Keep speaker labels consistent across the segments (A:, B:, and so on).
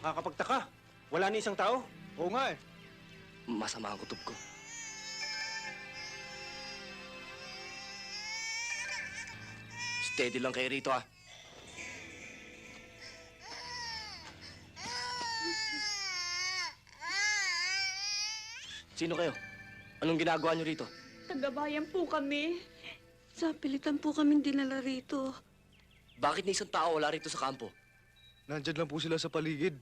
A: Nakakapagtaka. Wala ni isang tao.
B: Oo nga eh.
C: Masama ang kutob ko. Steady lang kayo rito, ah. Sino kayo? Anong ginagawa niyo rito?
D: Tagabayan po kami.
E: Sa pilitan po kaming dinala rito.
C: Bakit ni isang tao wala rito sa kampo?
B: Nandyan lang po sila sa paligid.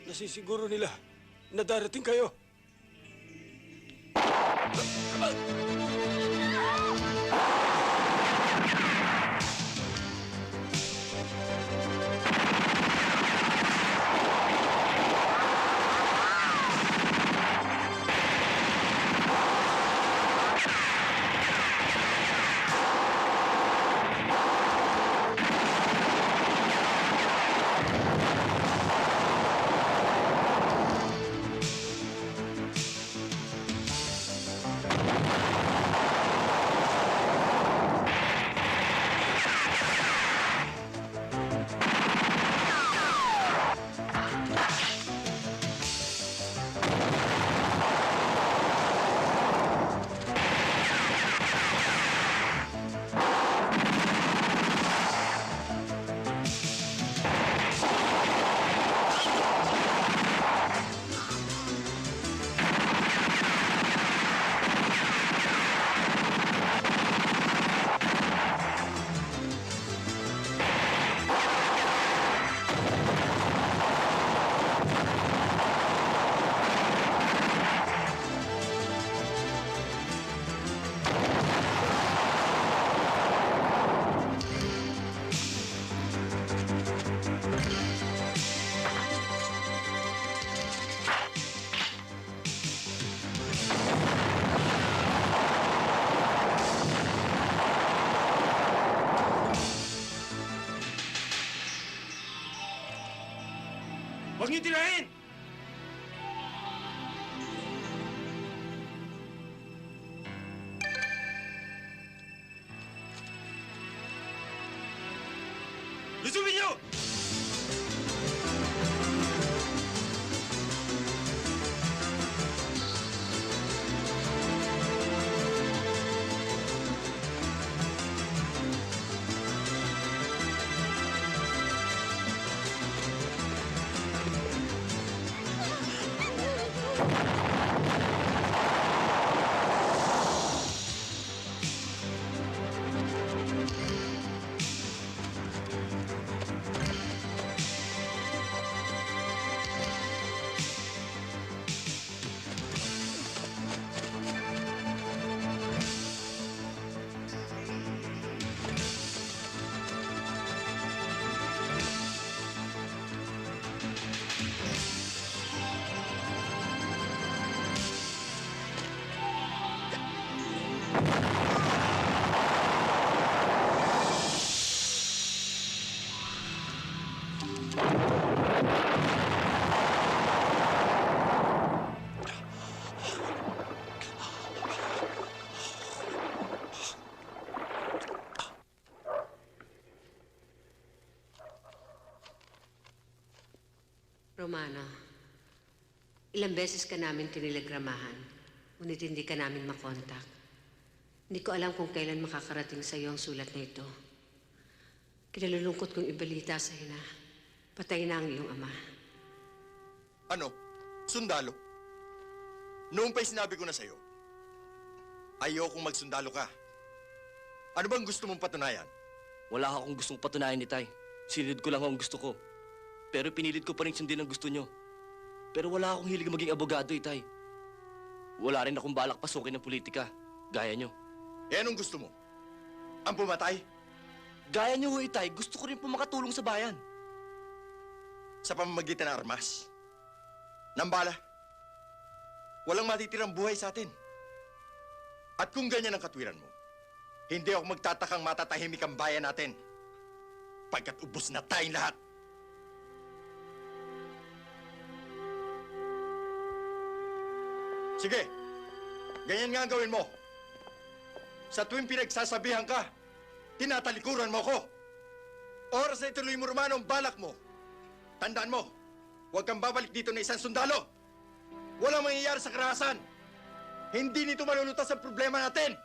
A: Nasisiguro nila na darating kayo. Huwag niyo tirahin! Lusubin niyo!
F: Romano, ilang beses ka namin tinilegramahan, ngunit hindi ka namin makontak. Hindi ko alam kung kailan makakarating sa iyo ang sulat na ito. Kinalulungkot kong ibalita sa iyo na patay na ang iyong ama.
G: Ano? Sundalo? Noong pa'y sinabi ko na sa'yo, Ayokong magsundalo ka. Ano bang gusto mong patunayan?
C: Wala akong gustong patunayan ni Tay. Sinunod ko lang ang gusto ko. Pero pinilit ko pa rin sundin ang gusto nyo. Pero wala akong hilig maging abogado, Tay. Wala rin akong balak pasukin ng politika, gaya nyo.
G: Eh, anong gusto mo? Ang pumatay?
C: Gaya nyo, Tay, gusto ko rin po makatulong sa bayan.
G: Sa pamamagitan ng armas? Nang bala? Walang matitirang buhay sa atin. At kung ganyan ang katwiran mo, hindi ako magtatakang matatahimik ang bayan natin. Pagkat ubos na tayong lahat. Sige, ganyan nga ang gawin mo. Sa tuwing pinagsasabihan ka, tinatalikuran mo ko. Oras na ituloy mo, Romano, ang balak mo. Tandaan mo, huwag kang babalik dito na isang sundalo. Walang mangyayari sa karahasan. Hindi nito malulutas ang problema natin.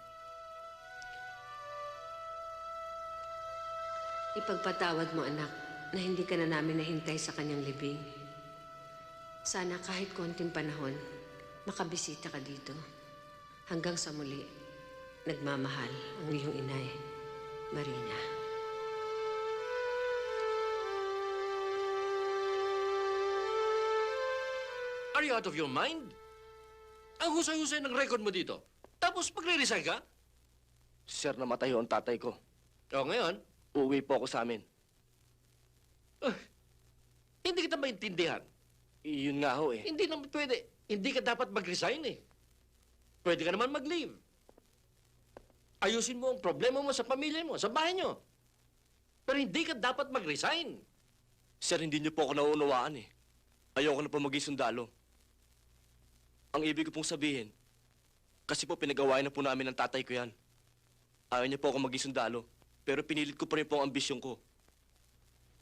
F: Ipagpatawad mo, anak, na hindi ka na namin nahintay sa kanyang libing. Sana kahit konting panahon, makabisita ka dito. Hanggang sa muli, nagmamahal ang iyong inay, Marina.
H: Are you out of your mind? Ang husay-husay ng record mo dito. Tapos magre-resign ka?
C: Sir, namatay ho ang tatay ko.
H: O ngayon,
C: Uuwi po ako sa amin.
H: hindi kita maintindihan.
C: Yun nga ho eh.
H: Hindi naman pwede. Hindi ka dapat mag-resign eh. Pwede ka naman mag-leave. Ayusin mo ang problema mo sa pamilya mo, sa bahay nyo. Pero hindi ka dapat mag-resign.
C: Sir, hindi niyo po ako nauunawaan eh. Ayoko na po maging sundalo. Ang ibig ko pong sabihin, kasi po pinag-awayan na po namin ng tatay ko yan. Ayaw niya po ako maging sundalo, pero pinilit ko pa rin po ang ambisyon ko.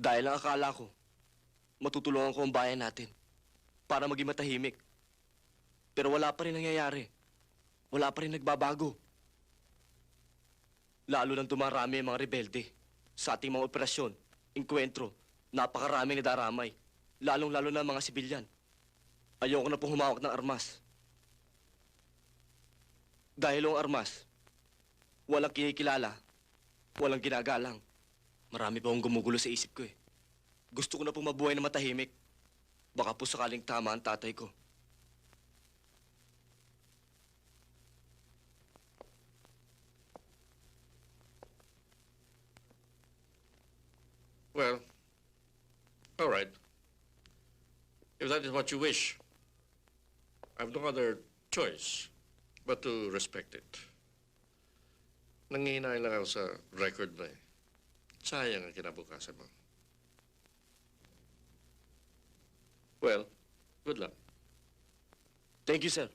C: Dahil ang akala ko, matutulungan ko ang bayan natin para maging matahimik. Pero wala pa rin nangyayari. Wala pa rin nagbabago. Lalo nang dumarami ang mga rebelde sa ating mga operasyon, inkwentro, napakaraming nadaramay. Lalong-lalo na ang mga sibilyan. Ayoko na pong humawak ng armas. Dahil ang armas, walang kinikilala, walang ginagalang. Marami pa akong gumugulo sa isip ko eh. Gusto ko na pong mabuhay na matahimik. Baka po sakaling tama ang tatay ko.
H: Well, all right. If that is what you wish, I have no other choice but to respect it. Nangihinay lang ako sa record na eh. Sayang ang kinabukasan mo. Well, good luck.
C: Thank you, sir.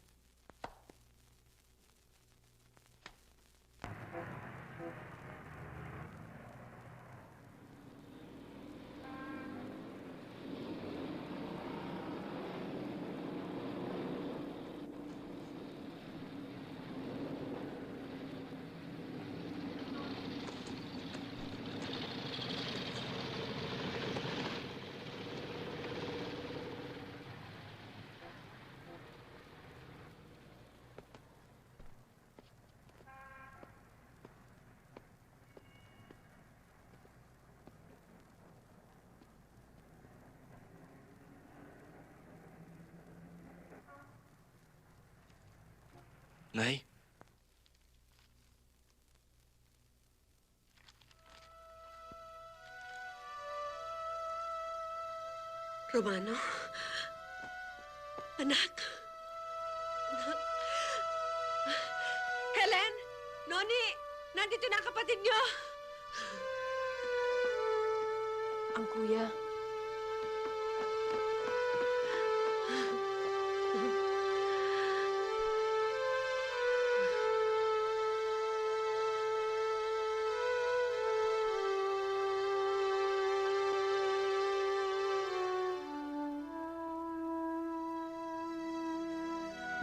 C: Nay?
E: Romano? Anak? Anak? Helen? Noni? Nandito na ang kapatid niyo!
I: Ang kuya.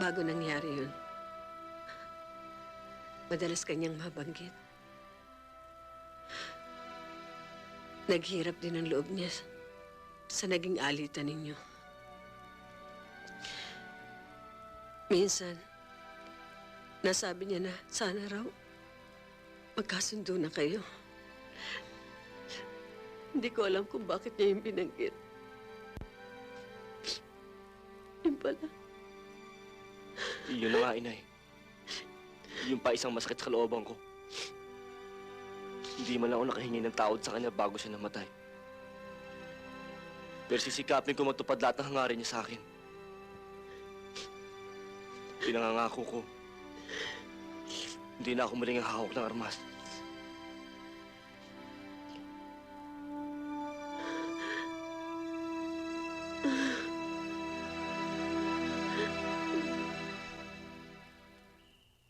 F: Bago nangyari yun, madalas kanyang mabanggit. Naghirap din ang loob niya sa naging alitan ninyo. Minsan, Nasabi niya na sana raw magkasundo na kayo. Hindi ko alam kung bakit niya yung binanggit. Yun pala.
C: Yun na nga, inay. Yun pa isang masakit sa kalooban ko. Hindi man lang ako nakahingi ng tawad sa kanya bago siya namatay. Pero sisikapin ko matupad lahat ng hangarin niya sa akin. Pinangangako ko, hindi na ako muling hahawak ng armas.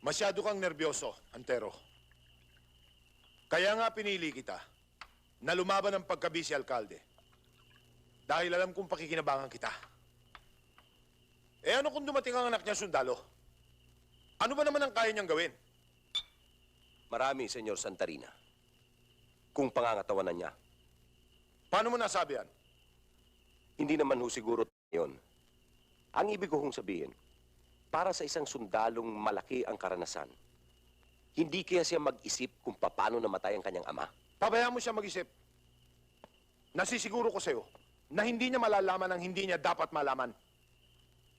J: Masyado kang nervyoso, Antero. Kaya nga pinili kita na lumaban ng pagkabisi-alkalde. Dahil alam kong pakikinabangan kita. Eh ano kung dumating ang anak niya sundalo? Ano ba naman ang kaya niyang gawin?
A: Marami, Senyor Santarina. Kung pangangatawanan niya.
J: Paano mo nasabi yan?
A: Hindi naman ho siguro yun. Ang ibig ko hong sabihin, para sa isang sundalong malaki ang karanasan, hindi kaya siya mag-isip kung paano namatay ang kanyang ama.
J: Pabayaan mo siya mag-isip. Nasisiguro ko sa'yo na hindi niya malalaman ang hindi niya dapat malaman.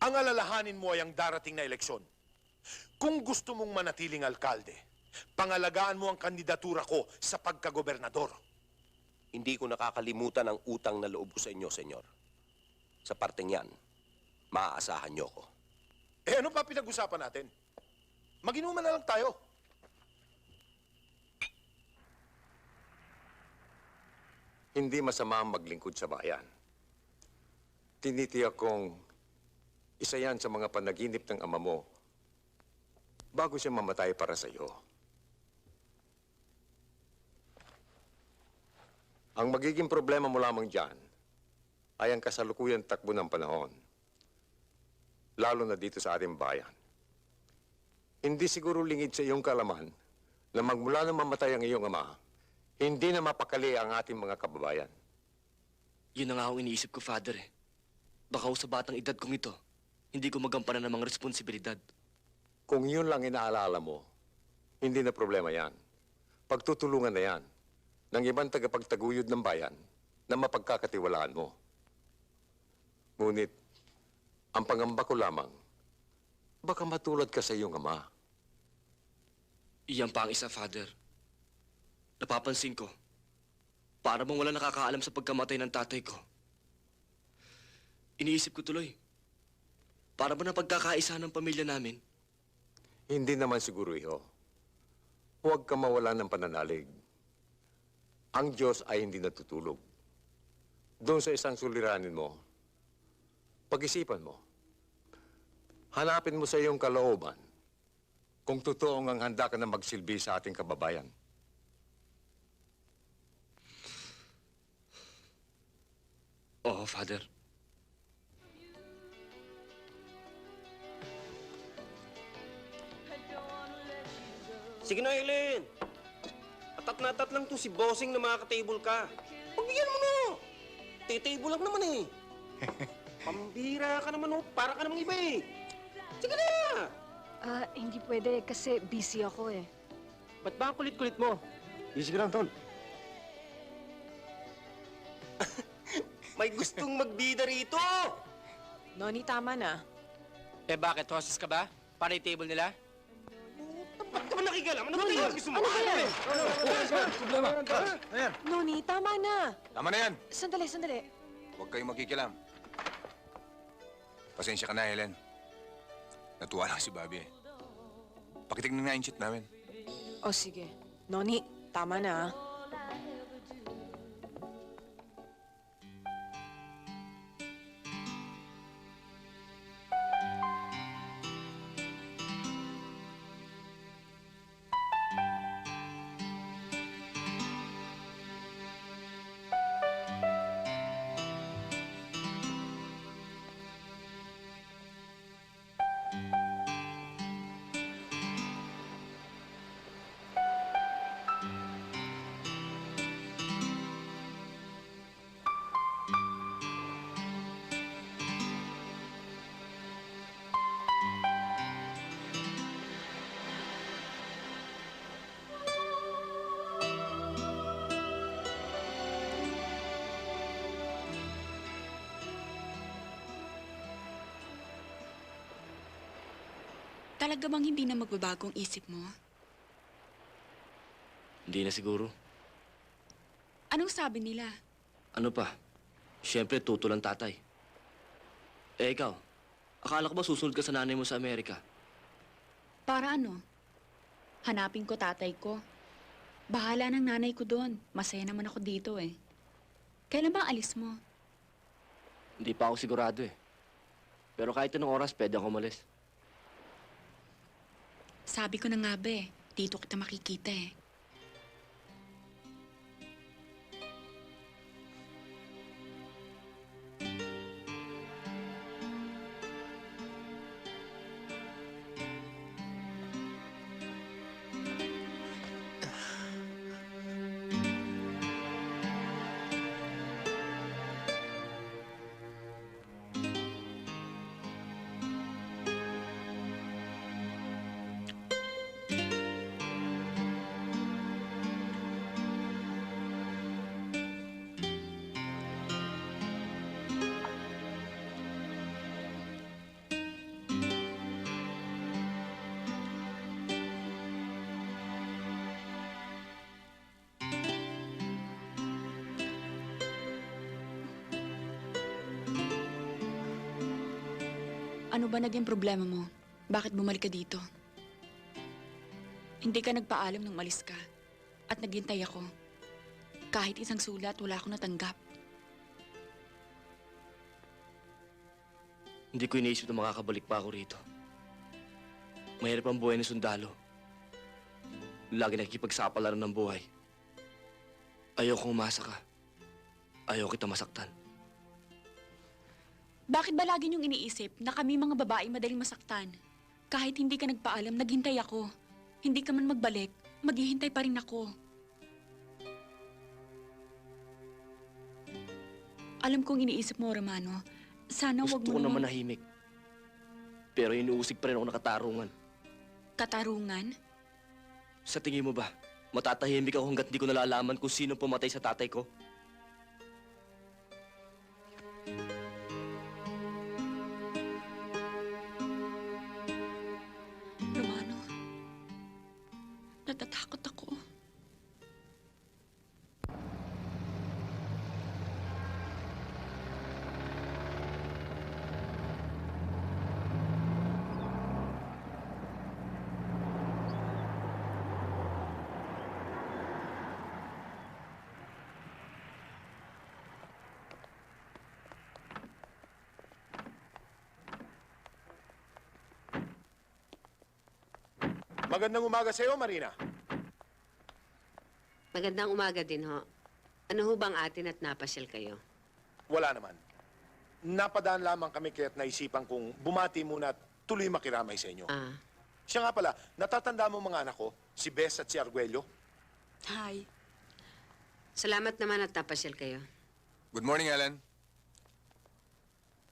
J: Ang alalahanin mo ay ang darating na eleksyon. Kung gusto mong manatiling alkalde, pangalagaan mo ang kandidatura ko sa pagkagobernador.
A: Hindi ko nakakalimutan ang utang na loob ko sa inyo, Senyor. Sa parteng yan, maaasahan niyo ko.
J: Eh ano pa pinag-usapan natin? Mag-inuman na lang tayo.
G: Hindi masama ang maglingkod sa bayan. Tinitiyak kong isa yan sa mga panaginip ng ama mo bago siya mamatay para sa iyo. Ang magiging problema mo lamang dyan ay ang kasalukuyang takbo ng panahon, lalo na dito sa ating bayan. Hindi siguro lingid sa iyong kalaman na magmula nang mamatay ang iyong ama, hindi na mapakali ang ating mga kababayan.
C: Yun na nga ang iniisip ko, Father eh. Baka ho sa batang edad kong ito, hindi ko magampanan ng mga responsibilidad.
G: Kung yun lang inaalala mo, hindi na problema yan. Pagtutulungan na yan ng ibang tagapagtaguyod ng bayan na mapagkakatiwalaan mo. Ngunit, ang pangamba ko lamang, baka matulad ka sa iyong ama.
C: Iyan pa ang isa, Father. Napapansin ko, para bang wala nakakaalam sa pagkamatay ng tatay ko. Iniisip ko tuloy, para ba na pagkakaisa ng pamilya namin?
G: Hindi naman siguro, iho. Huwag ka mawala ng pananalig. Ang Diyos ay hindi natutulog. Doon sa isang suliranin mo, pag-isipan mo. Hanapin mo sa iyong kalooban kung totoong ang handa ka na magsilbi sa ating kababayan.
C: Oo, Father.
A: Sige na, Helen. Atat na atat lang to si Bossing na makaka-table ka. Pagbigyan mo na. Titable lang naman eh. Pambira ka naman oh. Para ka namang iba eh. Sige na.
I: Hindi pwede kasi busy ako eh.
A: Ba't ba ang kulit-kulit mo?
B: Busy ka lang, Tol.
A: May gustong magbida rito.
K: Noni, tama na.
L: Eh bakit? Hostess ka ba? Para yung table nila?
A: Ba't ka ba nakikialam? Ano ba tayo? Gusto mo?
B: Problema. Ayan.
K: Noni, tama na.
M: Tama na yan.
K: Sandali, sandali.
M: Huwag kayong magkikilam. Pasensya ka na, Helen. Natuwa lang si Bobby eh. Pakitignan nga yung shit namin.
K: O sige. Noni, tama na.
D: Talaga bang hindi na magbabago ang isip mo?
C: Hindi na siguro.
D: Anong sabi nila?
C: Ano pa? Siyempre, tuto lang tatay. Eh, ikaw, akala ko ba susunod ka sa nanay mo sa Amerika?
D: Para ano? Hanapin ko tatay ko. Bahala ng nanay ko doon. Masaya naman ako dito eh. Kailan ba alis mo?
C: Hindi pa ako sigurado eh. Pero kahit anong oras, pwede ako umalis.
D: Sabi ko na nga ba eh, dito kita makikita eh. Ano ba naging problema mo? Bakit bumalik ka dito? Hindi ka nagpaalam nung malis ka. At naghintay ako. Kahit isang sulat, wala akong natanggap.
C: Hindi ko iniisip na makakabalik pa ako rito. Mahirap ang buhay ng sundalo. Lagi nakikipagsapalaran ng buhay. Ayokong umasa ka. Ayoko kita masaktan.
D: Bakit ba lagi niyong iniisip na kami mga babae madaling masaktan? Kahit hindi ka nagpaalam, naghintay ako. Hindi ka man magbalik, maghihintay pa rin ako. Alam kong iniisip mo, Romano. Sana wag
C: Gusto
D: mo
C: ko naman nahimik. Pero inuusig pa rin ako nakatarungan.
D: Katarungan?
C: Sa tingin mo ba, matatahimik ako hanggat di ko nalalaman kung sino pumatay sa tatay ko?
D: Romano, natatakot ako.
J: Magandang umaga sa iyo, Marina.
F: Magandang umaga din, ho. Ano ho bang atin at napasyal kayo?
J: Wala naman. Napadaan lamang kami kaya't naisipan kong bumati muna at tuloy makiramay sa inyo.
F: Ah,
J: Siya nga pala, natatanda mo mga anak ko, si Bess at si Arguello?
D: Hi.
F: salamat naman at napasyal kayo.
M: Good morning, Ellen.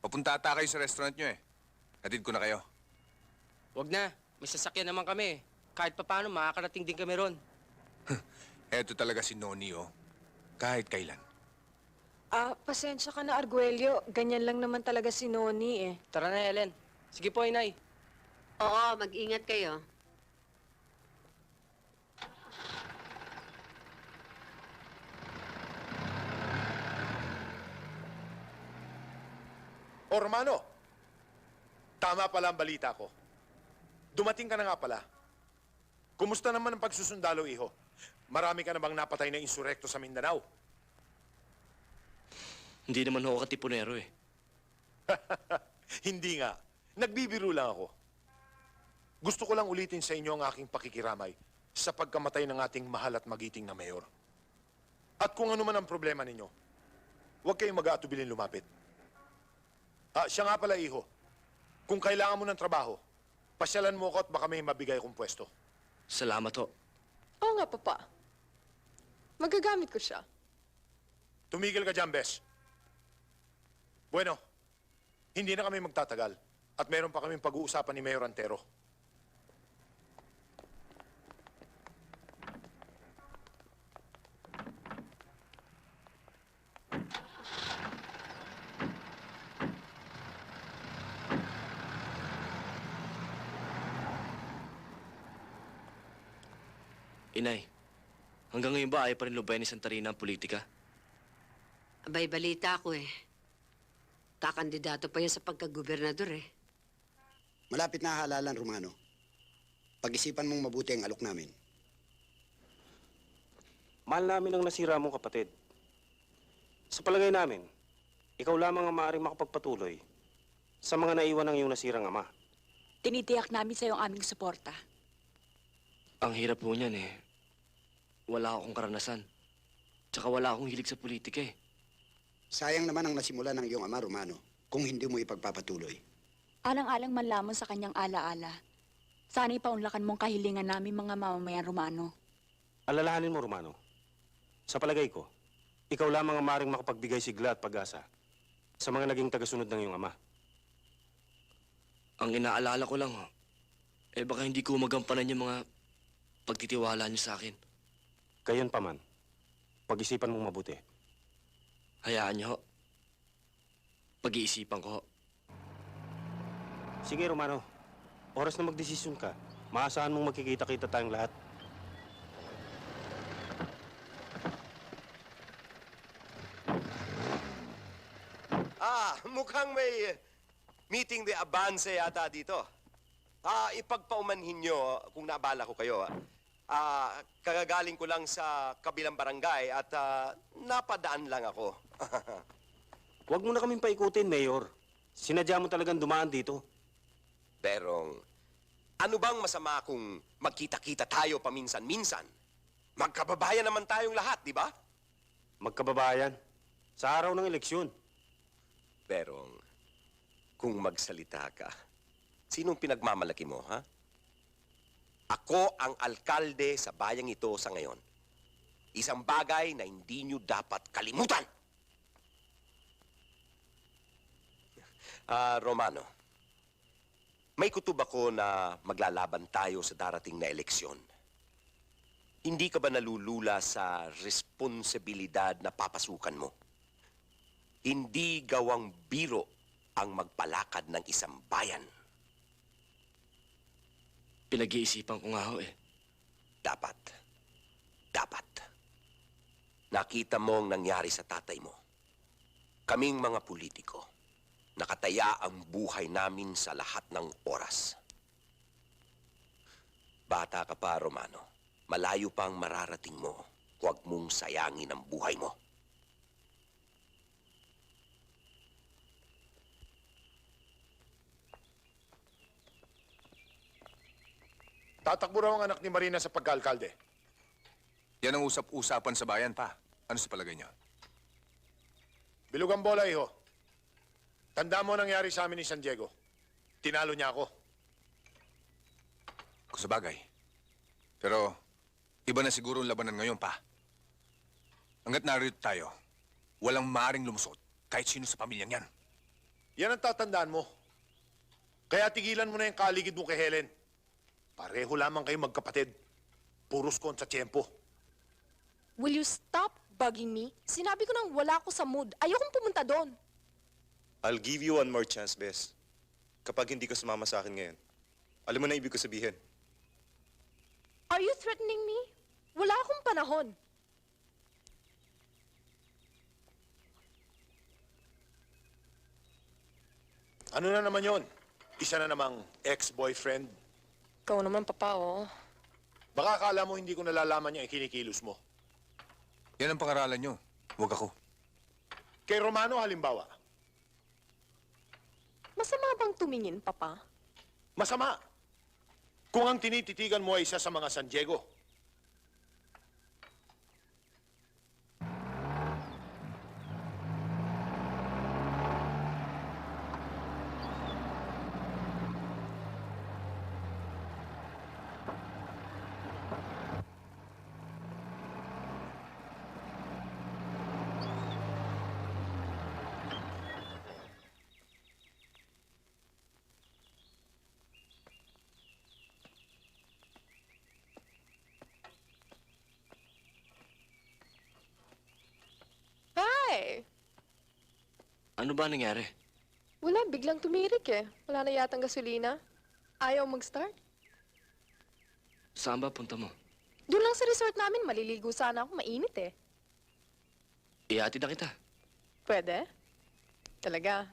M: Papunta ata kayo sa restaurant nyo eh. Hatid ko na kayo.
L: Wag na. May sasakyan naman kami. Kahit papaano, makakarating din kami ron.
M: Eto talaga si Noni, oh. Kahit kailan.
K: Pasensya ka na, Arguello. Ganyan lang naman talaga si Noni eh.
L: Tara na, Ellen. Sige po, Inay.
F: Oo, mag-ingat kayo.
J: O, Romano, tama pala ang balita ko. Dumating ka na nga pala. Kumusta naman ang pagsusundalo, iho? Marami ka na bang napatay na insurekto sa Mindanao?
C: Hindi naman ako katipunero eh.
J: Hindi nga. Nagbibiro lang ako. Gusto ko lang ulitin sa inyo ang aking pakikiramay sa pagkamatay ng ating mahal at magiting na mayor. At kung ano man ang problema ninyo, huwag kayong mag-aatubilin lumapit. Siya nga pala, iho. Kung kailangan mo ng trabaho, pasyalan mo ako at baka may mabigay kong pwesto.
C: Salamat ho.
K: Oo nga, Papa. Magagamit ko siya.
J: Tumigil ka dyan, Bes. Bueno, hindi na kami magtatagal at meron pa kaming pag-uusapan ni Mayor Antero.
C: Inay, hanggang ngayon ba ayaw pa rin lubayan ni Santarina ang politika?
F: Abay, balita ako eh. Kakandidato pa yan sa pagkagobernador eh.
N: Malapit na halalan, Romano. Pag-isipan mong mabuti ang alok namin.
A: Mahal namin ang nasira mong kapatid. Sa palagay namin, ikaw lamang ang maaaring makapagpatuloy sa mga naiwan ng iyong nasirang ama.
D: Tinitiyak namin sa'yo ang aming suporta.
C: Ang hirap po niyan eh. Wala akong karanasan. Tsaka wala akong hilig sa politika eh.
N: Sayang naman ang nasimula ng iyong ama, Romano, kung hindi mo ipagpapatuloy.
D: Alang-alang man lamang sa kanyang alaala. Sana'y paunlakan mong kahilingan namin mga mamamayan Romano.
A: Alalahanin mo, Romano. Sa palagay ko, ikaw lamang ang maaaring makapagbigay sigla at pag-asa sa mga naging tagasunod ng iyong ama.
C: Ang inaalala ko lang, eh baka hindi ko magampanan yung mga pagtitiwala niyo sa akin.
A: Gayon pa man, pag-isipan mong mabuti.
C: Hayaan niyo ho. Pag-iisipan ko ho.
A: Sige, Romano. Oras na magdesisyon ka. Maasahan mong magkikita-kita tayong lahat.
G: Mukhang may meeting de avance yata dito. Ipagpaumanhin nyo kung naabala ko kayo. Kagagaling ko lang sa kabilang barangay at napadaan lang ako.
A: Huwag mo na kaming paikutin, Mayor. Sinadya mo talagang dumaan dito.
G: Pero, ano bang masama kung magkita-kita tayo paminsan-minsan? Magkababayan naman tayong lahat, di ba?
A: Magkababayan. Sa araw ng eleksyon.
G: Pero, kung magsalita ka, sinong pinagmamalaki mo, ha? Ako ang alkalde sa bayang ito sa ngayon. Isang bagay na hindi nyo dapat kalimutan. Romano, may kutob ako na maglalaban tayo sa darating na eleksyon. Hindi ka ba nalulula sa responsibilidad na papasukan mo? Hindi gawang biro ang magpalakad ng isang bayan.
C: Pinag-iisipan ko nga ho eh.
G: Dapat. Nakita mo ang nangyari sa tatay mo. Kaming mga politiko, nakataya ang buhay namin sa lahat ng oras. Bata ka pa, Romano. Malayo pa ang mararating mo. Huwag mong sayangin ang buhay mo.
J: Tatakbo raw ang anak ni Marina sa pagka-alkalde.
M: Yan ang usap-usapan sa bayan pa. Ano sa palagay niyo?
J: Bilog ang bola, iho. Tanda mo nangyari sa amin ni San Diego. Tinalo niya ako.
M: Kung sa bagay. Pero, iba na siguro ang labanan ngayon pa. Hanggat narito tayo, walang maaring lumusot kahit sino sa pamilyang yan.
J: Yan ang tatandaan mo. Kaya tigilan mo na yung kaligid mo kay Helen. Pareho lamang kayo magkapatid. Puros kon sa tiyempo.
K: Will you stop bugging me? Sinabi ko nang wala ako sa mood. Ayokong pumunta doon.
O: I'll give you one more chance, Bes. Kapag hindi ka sumama sa akin ngayon. Alam mo na ibig ko sabihin.
K: Are you threatening me? Wala akong panahon.
J: Ano na naman yon? Isa na namang ex-boyfriend.
K: Ikaw naman, Papa, oh.
J: Baka akala mo hindi ko nalalaman yung ikinikilos mo.
M: Yan ang pangaralan niyo. Huwag ako.
J: Kay Romano, halimbawa.
K: Masama bang tumingin, Papa?
J: Masama. Kung ang tinititigan mo ay isa sa mga San Diego.
K: Hi!
C: Ano ba nangyari?
K: Wala, biglang tumirik eh. Wala na yatang gasolina. Ayaw mag-start.
C: Saan ba punta mo?
K: Doon lang lang sa resort namin, maliligo sana ako, mainit eh.
C: Ihatid na kita.
K: Pwede? Talaga?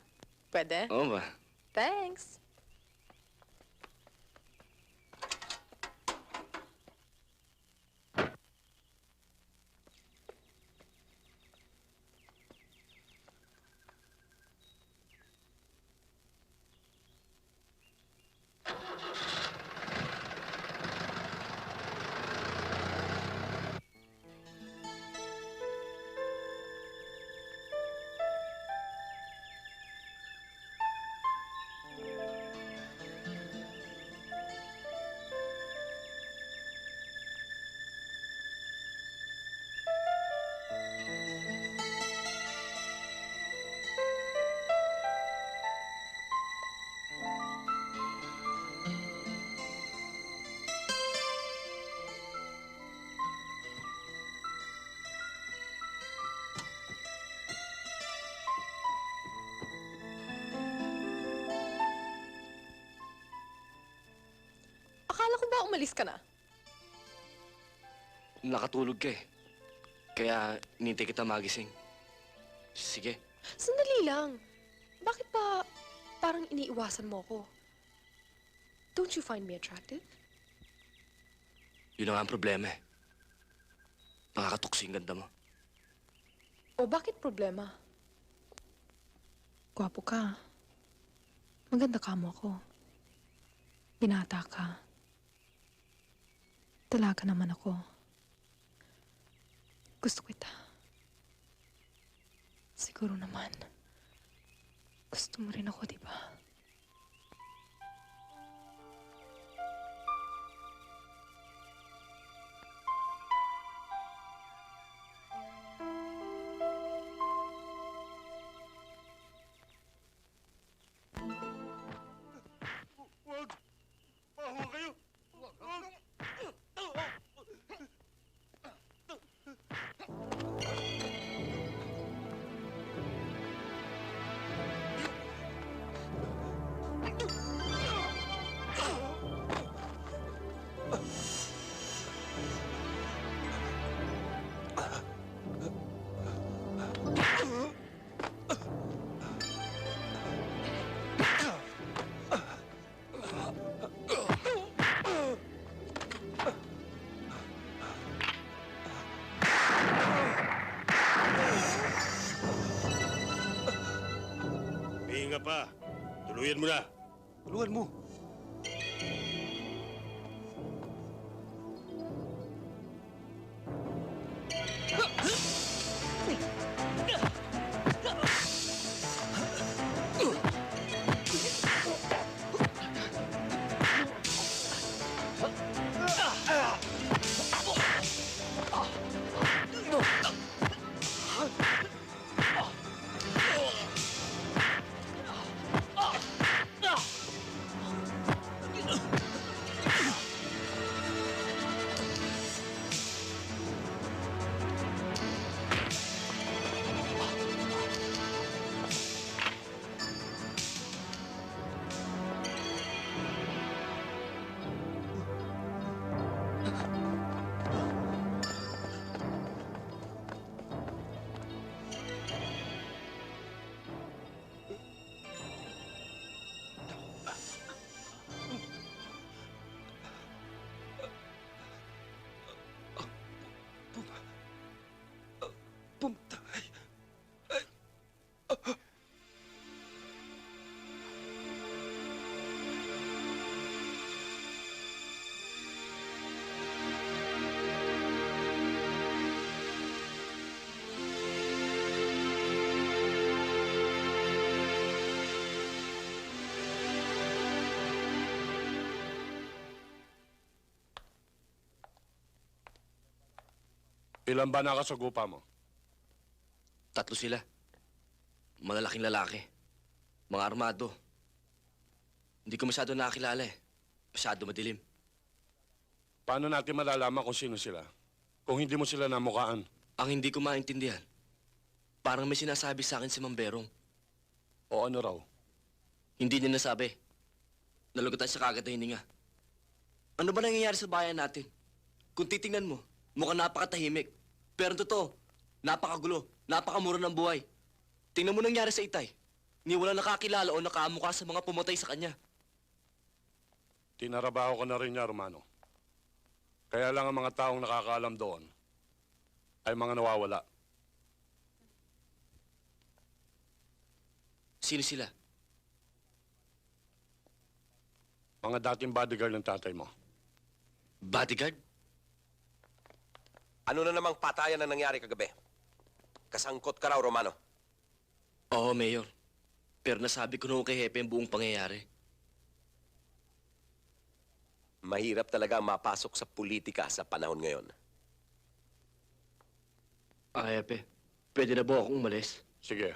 K: Pwede?
C: Oo ba?
K: Thanks. Akala ko ba umalis ka na?
C: Nakatulog ka eh. Kaya hinintay kita magising. Sige.
K: Sandali lang. Bakit ba parang iniiwasan mo ako? Don't you find me attractive?
C: Yun na nga ang problema eh. Nakakatuksi ang ganda mo.
K: O bakit problema? Gwapo ka. Maganda ka mo ako. Binata ka. Dalaga naman ako. Gusto kita. Siguro naman. Gusto mo rin ako, di ba?
G: Wag! Pahawa kayo! Wag!
A: Hinga pa. Tuluyan mo na.
B: Tulungan mo.
J: Ilan ba nakasagupa mo?
C: 3 sila. Malalaking lalaki. Mga armado. Hindi ko masyado nakakilala eh. Masyado madilim.
J: Paano natin malalaman kung sino sila? Kung hindi mo sila namukaan?
C: Ang hindi ko maintindihan, parang may sinasabi sa akin si Mamberong.
J: O ano raw?
C: Hindi niya nasabi. Nalugatan siya kagad na hininga. Ano ba nangyayari sa bayan natin? Kung titingnan mo, mukhang napakatahimik. Pero totoo, napakagulo, napakamura ng buhay. Tingnan mo nangyari sa Itay. Ni wala nakakilala o nakamukha sa mga pumatay sa kanya.
P: Tinarabaho ko na rin niya, Romano. Kaya lang ang mga taong nakakaalam doon ay mga nawawala.
C: Sino sila?
P: Mga dating bodyguard ng tatay mo.
C: Bodyguard?
A: Ano na namang patayan na nangyari kagabi? Kasangkot ka raw, Romano.
C: Oo, Mayor. Pero nasabi ko noon kay Hepe ang buong pangyayari.
A: Mahirap talaga mapasok sa politika sa panahon ngayon.
C: Hepe, pwede na ba akong umalis?
P: Sige.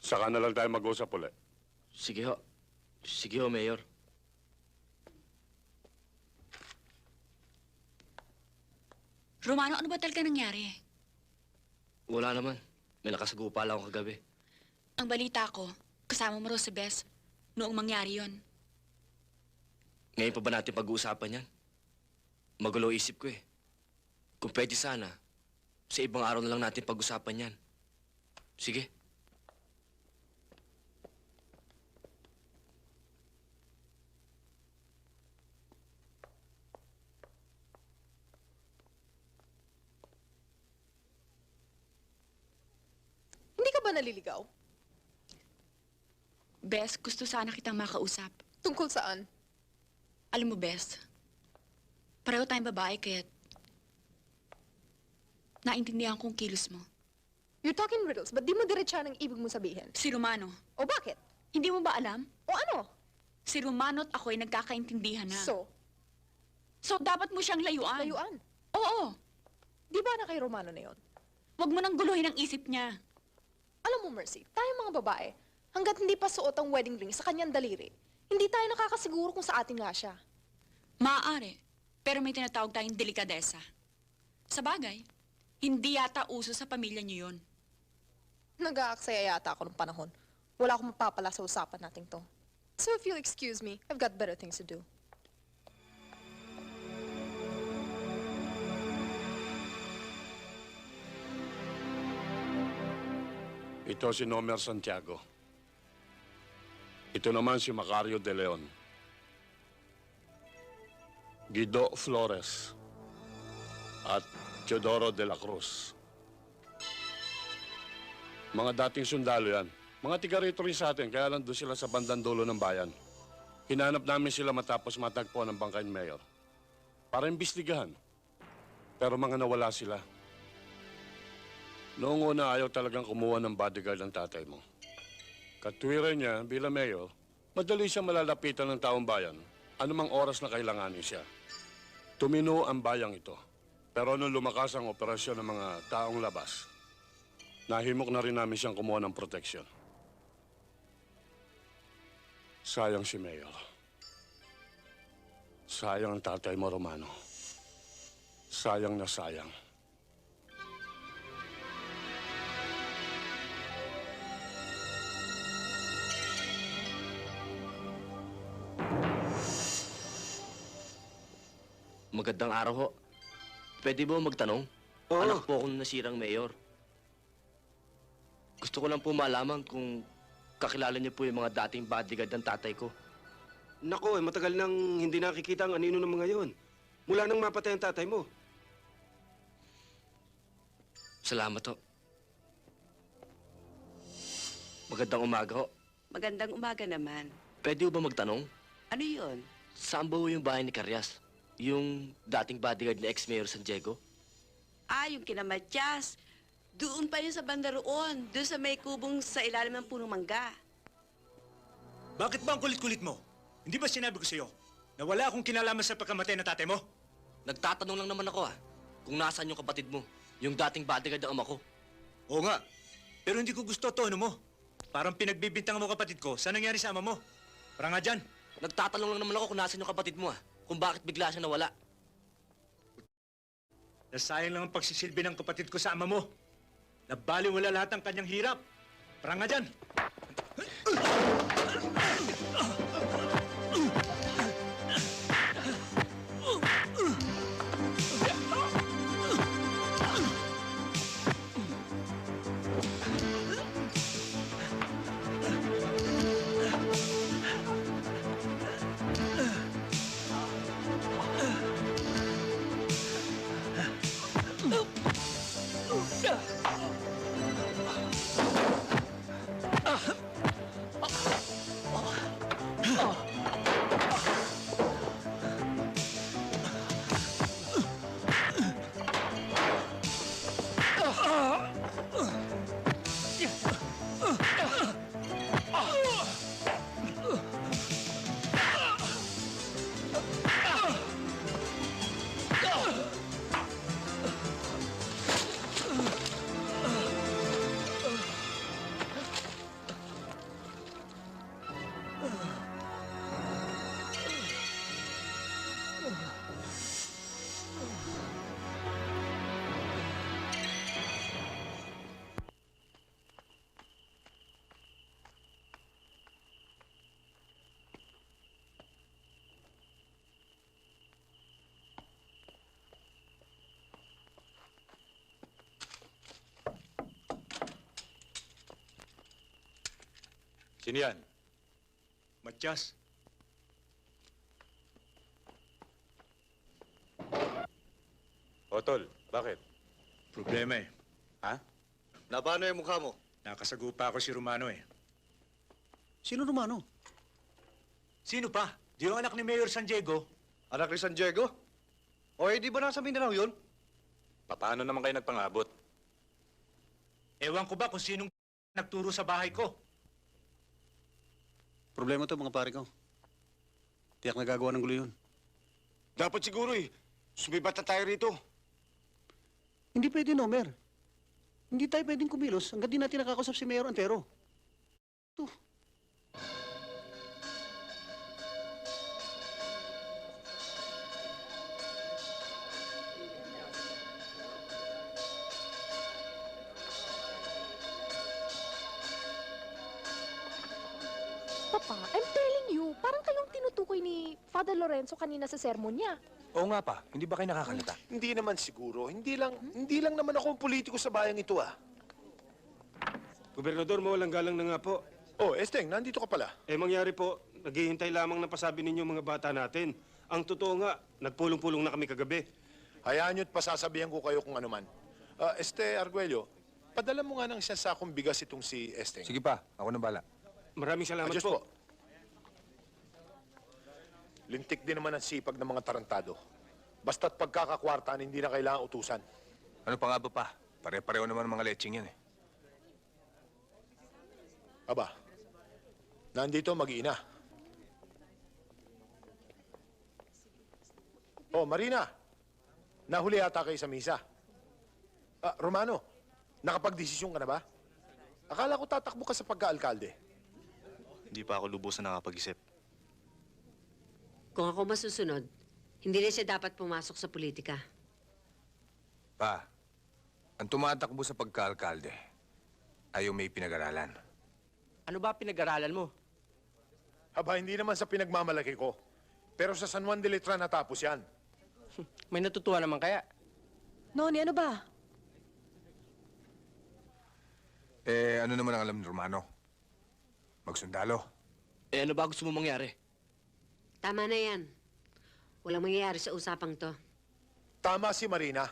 P: Saka na lang tayo mag-usap ulit.
C: Sige ho. Sige ho, Mayor.
D: Romano, ano ba talaga nangyari?
C: Wala naman. May nakasagupa lang ako kagabi.
D: Ang balita ko, kasama mo raw si Bes noong mangyari yon.
C: Ngayon pa ba natin pag-uusapan yan? Magulo isip ko eh. Kung pwede sana, sa ibang araw na lang natin pag-usapan yan. Sige.
K: Hindi ka ba naliligaw?
D: Bes, gusto sana kitang makausap.
K: Tungkol saan?
D: Alam mo, Bes, pareho tayong babae kaya't naintindihan kong kilos mo.
K: You're talking riddles, but di mo diretsa ng ibig mo sabihin.
D: Si Romano.
K: O bakit?
D: Hindi mo ba alam?
K: O ano?
D: Si Romano at ako ay nagkakaintindihan na.
K: So?
D: So, dapat mo siyang layuan.
K: Layuan?
D: Oo.
K: Di ba na kay Romano na yon?
D: Huwag mo nang guluhin ang isip niya.
K: Alam mo, Mercy, tayong mga babae, hanggat hindi pa suot ang wedding ring sa kanyang daliri, hindi tayo nakakasiguro kung sa atin nga siya.
D: Maaari, pero may tinatawag tayong delikadesa. Sa bagay, hindi yata uso sa pamilya niyo yun.
K: Nag-aaksaya yata ako ng panahon. Wala akong mapapala sa usapan natin to. So if you'll excuse me, I've got better things to do.
P: Ito si Nomer Santiago. Ito naman si Macario de Leon. Guido Flores. At Teodoro de la Cruz. Mga dating sundalo yan. Mga tiga rito rin sa atin, kaya lang doon sila sa bandang dulo ng bayan. Hinanap namin sila matapos matagpo ng bangkay ni Mayor. Para imbestigahan. Pero mga nawala sila. Noong una, ayaw talagang kumuha ng bodyguard ng tatay mo. Katwiran niya bilang mayor, madali siya malalapitan ng taong bayan anumang oras na kailanganin siya. Tumino ang bayang ito. Pero nung lumakas ang operasyon ng mga taong labas, nahimok na rin namin siyang kumuha ng proteksyon. Sayang si Mayor. Sayang ang tatay mo, Romano. Sayang na sayang.
C: Magandang araw ho. Pwede ba magtanong?
A: Oo.
C: Anak po akong nasirang mayor. Gusto ko lang po malaman kung kakilala niyo po yung mga dating bodyguard ng tatay ko.
A: Nako, matagal nang hindi nakikita ang anino ng mga yon. Mula nang mapatay ang tatay mo.
C: Salamat ho. Magandang umaga ho.
E: Magandang umaga naman.
C: Pwede ba magtanong?
E: Ano yun?
C: Saan ba ho yung bahay ni Caryas? Yung dating bodyguard ni ex-mayor San Diego?
E: Ah, yung kinamatyas. Doon pa yun sa banda roon. Doon sa may kubong sa ilalim ng punong mangga.
Q: Bakit ba ang kulit-kulit mo? Hindi ba sinabi ko sa'yo na wala akong kinalaman sa pagkamatay ng tatay mo?
C: Nagtatanong lang naman ako kung nasaan yung kapatid mo. Yung dating bodyguard ng ama ko.
Q: Oo nga. Pero hindi ko gusto tono mo. Parang pinagbibintang mo kapatid ko sa nangyari sa ama mo. Para nga dyan.
C: Nagtatanong lang naman ako kung nasaan yung kapatid mo kung bakit bigla siya nawala.
Q: Nasayang lang ang pagsisilbi ng kapatid ko sa ama mo. Nabaliwala lahat ng kanyang hirap. Para nga dyan. Sino yan? Matyas.
O: O, Tol, bakit?
Q: Problema eh.
O: Ha? Napano yung mukha mo?
Q: Nakasagupa ako si Romano eh.
B: Sino Romano?
Q: Sino pa? Di yung anak ni Mayor San Diego?
O: Anak ni San Diego? O, di ba nasa Mindanao yun? Paano naman kayo nagpangabot?
Q: Ewan ko ba kung sinong nagturo sa bahay ko?
B: Problema to, mga pare ko. Tiyak nagagawa ng gulo yun.
J: Dapat siguro eh. Sumibat na tayo rito.
B: Hindi pwede, Nomer. Hindi tayo pwedeng kumilos hanggang di natin nakakausap si Mayor Antero. Ito.
I: Papa, I'm telling you, parang kayong tinutukoy ni Father Lorenzo kanina sa sermon niya.
M: Oo nga pa, hindi ba kayo nakakalata?
J: Hindi naman siguro. Hindi lang naman ako ang politiko sa bayang ito ah.
A: Gobernador, mawalang galang na nga po.
J: Oh, Esteng, nandito ka pala.
A: Mangyari po, naghihintay lamang na pasabi ninyo mga bata natin. Ang totoo nga, nagpulong-pulong na kami kagabi.
J: Hayaan nyo't pasasabihan ko kayo kung ano man. Arguello, padala mo nga ng isang sakong bigas itong si Esteng.
M: Sige pa, ako na bala.
A: Maraming salamat
J: Adios
A: po.
J: Lintik din naman ang sipag ng mga tarantado. Basta't pagkakakwartaan, hindi na kailangan utusan.
M: Ano pa nga ba pa? Pare-pareho naman ang mga leching yan eh.
J: Aba, nandito mag-iina. Oh, Marina, nahuli yata kayo sa misa. Romano, nakapag-desisyon ka na ba? Akala ko tatakbo ka sa pagka-alkalde.
O: Hindi pa ako lubusan nakapag-isip.
F: Kung ako masusunod, hindi na siya dapat pumasok sa politika.
M: Pa, ang tumatakbo sa pagka-alkalde ay yung may pinag-aralan.
L: Ano ba pinag-aralan mo?
J: Aba, hindi naman sa pinagmamalaki ko. Pero sa San Juan de Letra natapos yan.
L: May natutuwa naman kaya?
I: Noni, ano ba?
M: Ano naman ang alam ni Romano? Magsundalo.
C: Ano ba gusto mo mangyari?
F: Tama na yan. Walang mangyayari sa usapang to.
J: Tama si Marina.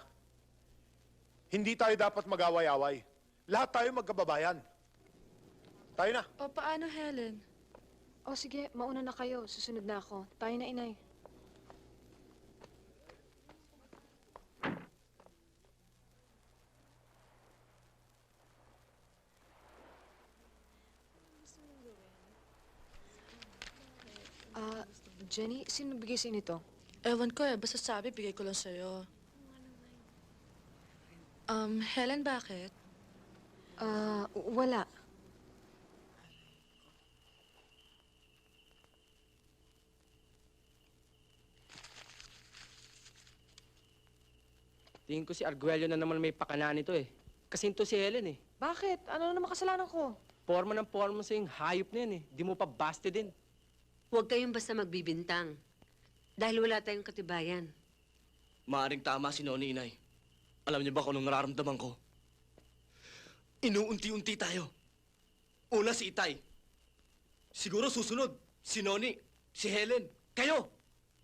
J: Hindi tayo dapat mag-away-away. Lahat tayo magkababayan. Tayo na.
K: O, paano, Helen?
I: O sige, mauna na kayo. Susunod na ako. Tayo na, inay. Jenny, sino bigay sa nito?
K: Ewan ko basta sabi, bigay ko lang sa'yo. Helen, bakit?
I: Wala.
L: Tingin ko si Arguello na naman may pakana nito eh. Kasi ito si Helen eh.
I: Bakit? Ano na naman kasalanan ko?
L: Forma ng forma sa yung hayop na yan eh. Di mo pa busted din.
F: Huwag kayong basta magbibintang. Dahil wala tayong katibayan.
C: Maaring tama si Noni, Inay. Alam niyo ba kung anong nararamdaman ko? Inuunti-unti tayo. Una si Itay. Siguro susunod, si Noni, si Helen, kayo.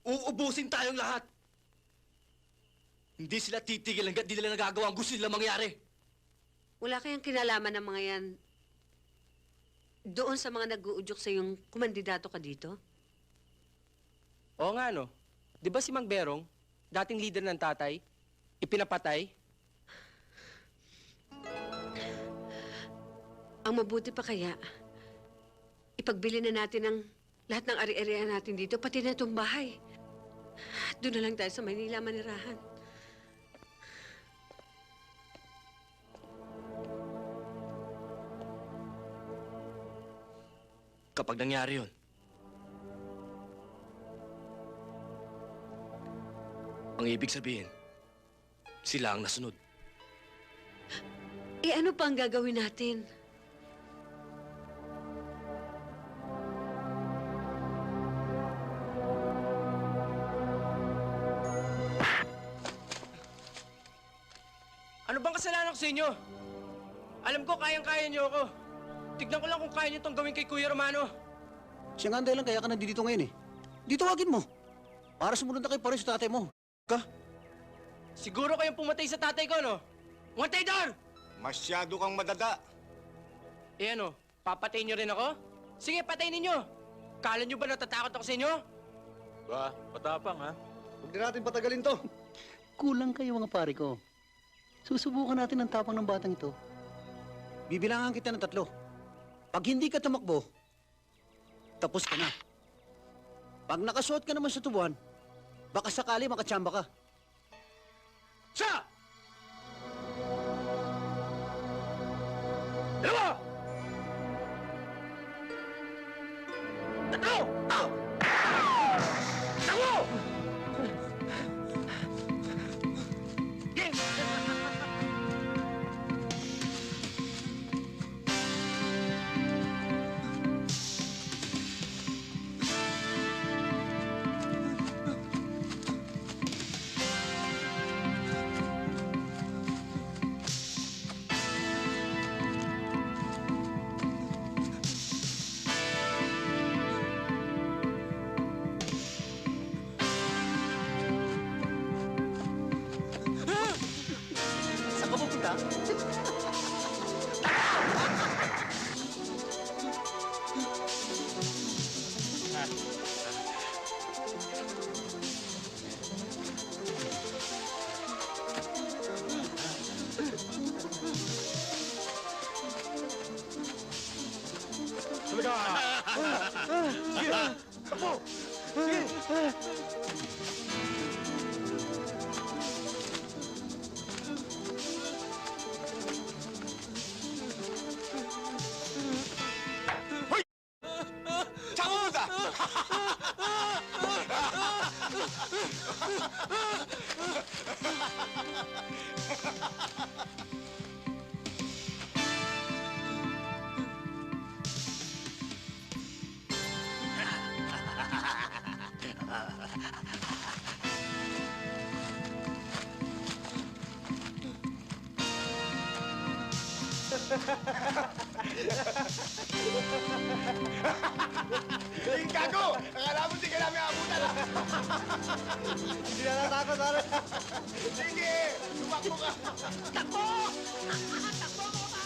C: Uubusin tayong lahat. Hindi sila titigil hanggat di nila nagagawa ang gusto nila mangyari.
F: Wala kayang kinalaman ng mga yan doon sa mga nag-uudyok sa yung kumandidato ka dito?
L: Oo nga no. Di ba si Mang Berong, dating leader ng tatay, ipinapatay?
F: Ang mabuti pa kaya, ipagbili na natin ang lahat ng ari-arian natin dito, pati na itong bahay. Doon na lang tayo sa Maynila manirahan.
C: Kapag nangyari yun, ang ibig sabihin, sila ang nasunod.
F: Ano pa ang gagawin natin?
L: Ano bang kasalanan ko sa inyo? Alam ko, kayang-kaya niyo ako. tignan ko lang kung kaya nitong gawin kay Kuya Romano.
B: Siya nga ang dahilan kaya ka nandito ngayon eh. Di tawagin mo. Para sumunod na kayo pares sa tatay mo.
L: Siguro kayong pumatay sa tatay ko, no? Mga traidor!
G: Masyado kang madada.
L: Eh ano, papatayin niyo rin ako? Sige, patayin ninyo! Kala niyo ba natatakot ako sa inyo?
H: Ba, patapang ha?
B: Huwag na natin patagalin to. Kulang kayo mga pare ko. Susubukan natin ang tapang ng batang ito. Bibilangan kita ng 3. Pag hindi ka tumakbo, tapos ka na. Pag nakasuot ka naman sa tubuan, baka sakali makatsamba ka.
H: Siya! Dalawa! Tatlo! Tango!
B: Saan ka pupunta?
H: Talaga! Sige! Takbo! Sige! Hoy! Saan pupunta? Galing gago! Akala mo di ka namin abutan ha? Hindi na natakot, pare. Sige! Tumakbo ka! Takbo! Takbo mo ka!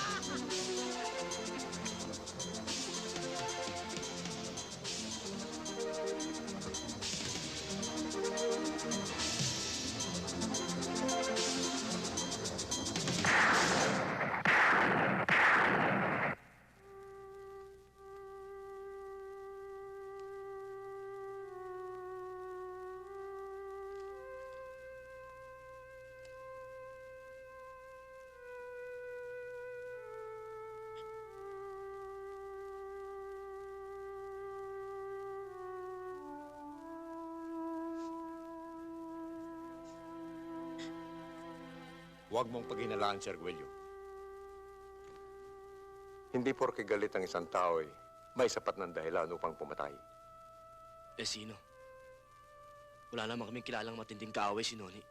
J: Huwag mong paghinalaan, Sir Guelio. Hindi porke galit ang isang tao may sapat ng dahilan upang pumatay.
C: Eh sino? Wala naman kaming kilalang matinding kaaway si Noni.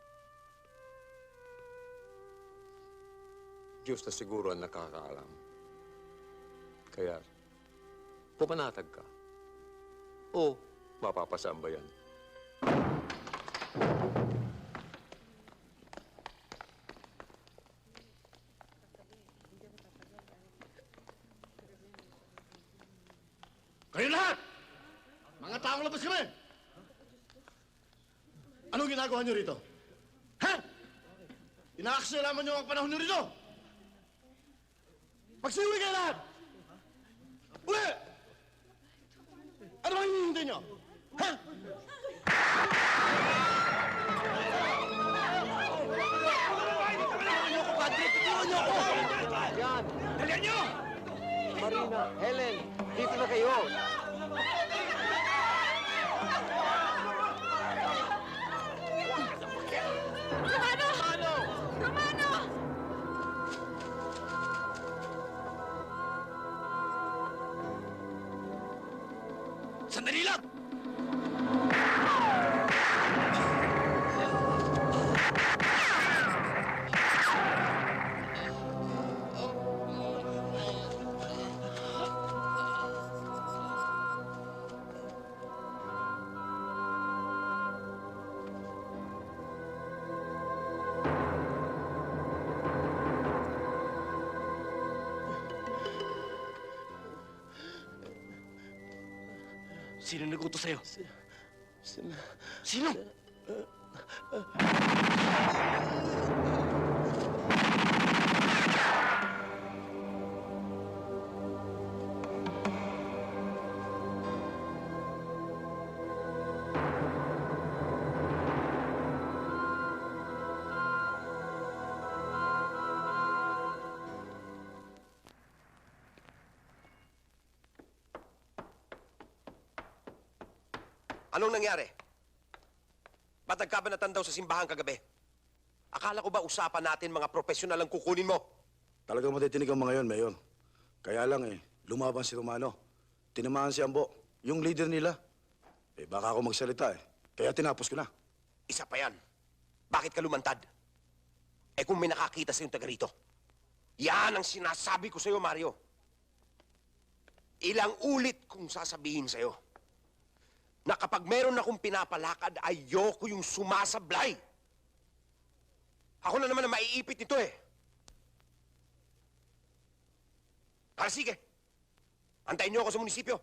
J: Diyos na siguro ang nakakaalam. Kaya, pumanatag ka. O, mapapasaan ba yan?
H: Kayo lahat! Mga taong labas kami! Anong ginagawa niyo rito? Ha? Inaaksalaman niyo ang panahon niyo rito? Magsiuwi kayo lahat! Uli! Ano bang hinihintay niyo? Ha?
L: Tulungan niyo ako, Padre! Tulungan niyo ako! Yan! Dalihan niyo! Marina, Helen, dito na kayo!
E: Romano! Romano!
C: Sandali lang! Sino nagutos sa'yo? Sino?
A: Anong nangyari? Ba't nagkabanatan daw sa simbahan kagabi? Akala ko ba usapan natin mga profesional ang kukunin mo?
R: Talagang matitinig ang mga yon, Mayor. Kaya lang lumaban si Romano. Tinamaan si Ambo, yung leader nila. Baka ako magsalita Kaya tinapos ko na.
A: Isa pa yan. Bakit ka lumantad? Kung may nakakita sa yung taga rito. Yan ang sinasabi ko sa'yo, Mario. Ilang ulit kong sasabihin sa'yo na kapag meron akong pinapalakad, ayoko yung sumasablay. Ako na naman ang maiipit nito Sige. Antayin niyo ako sa munisipyo.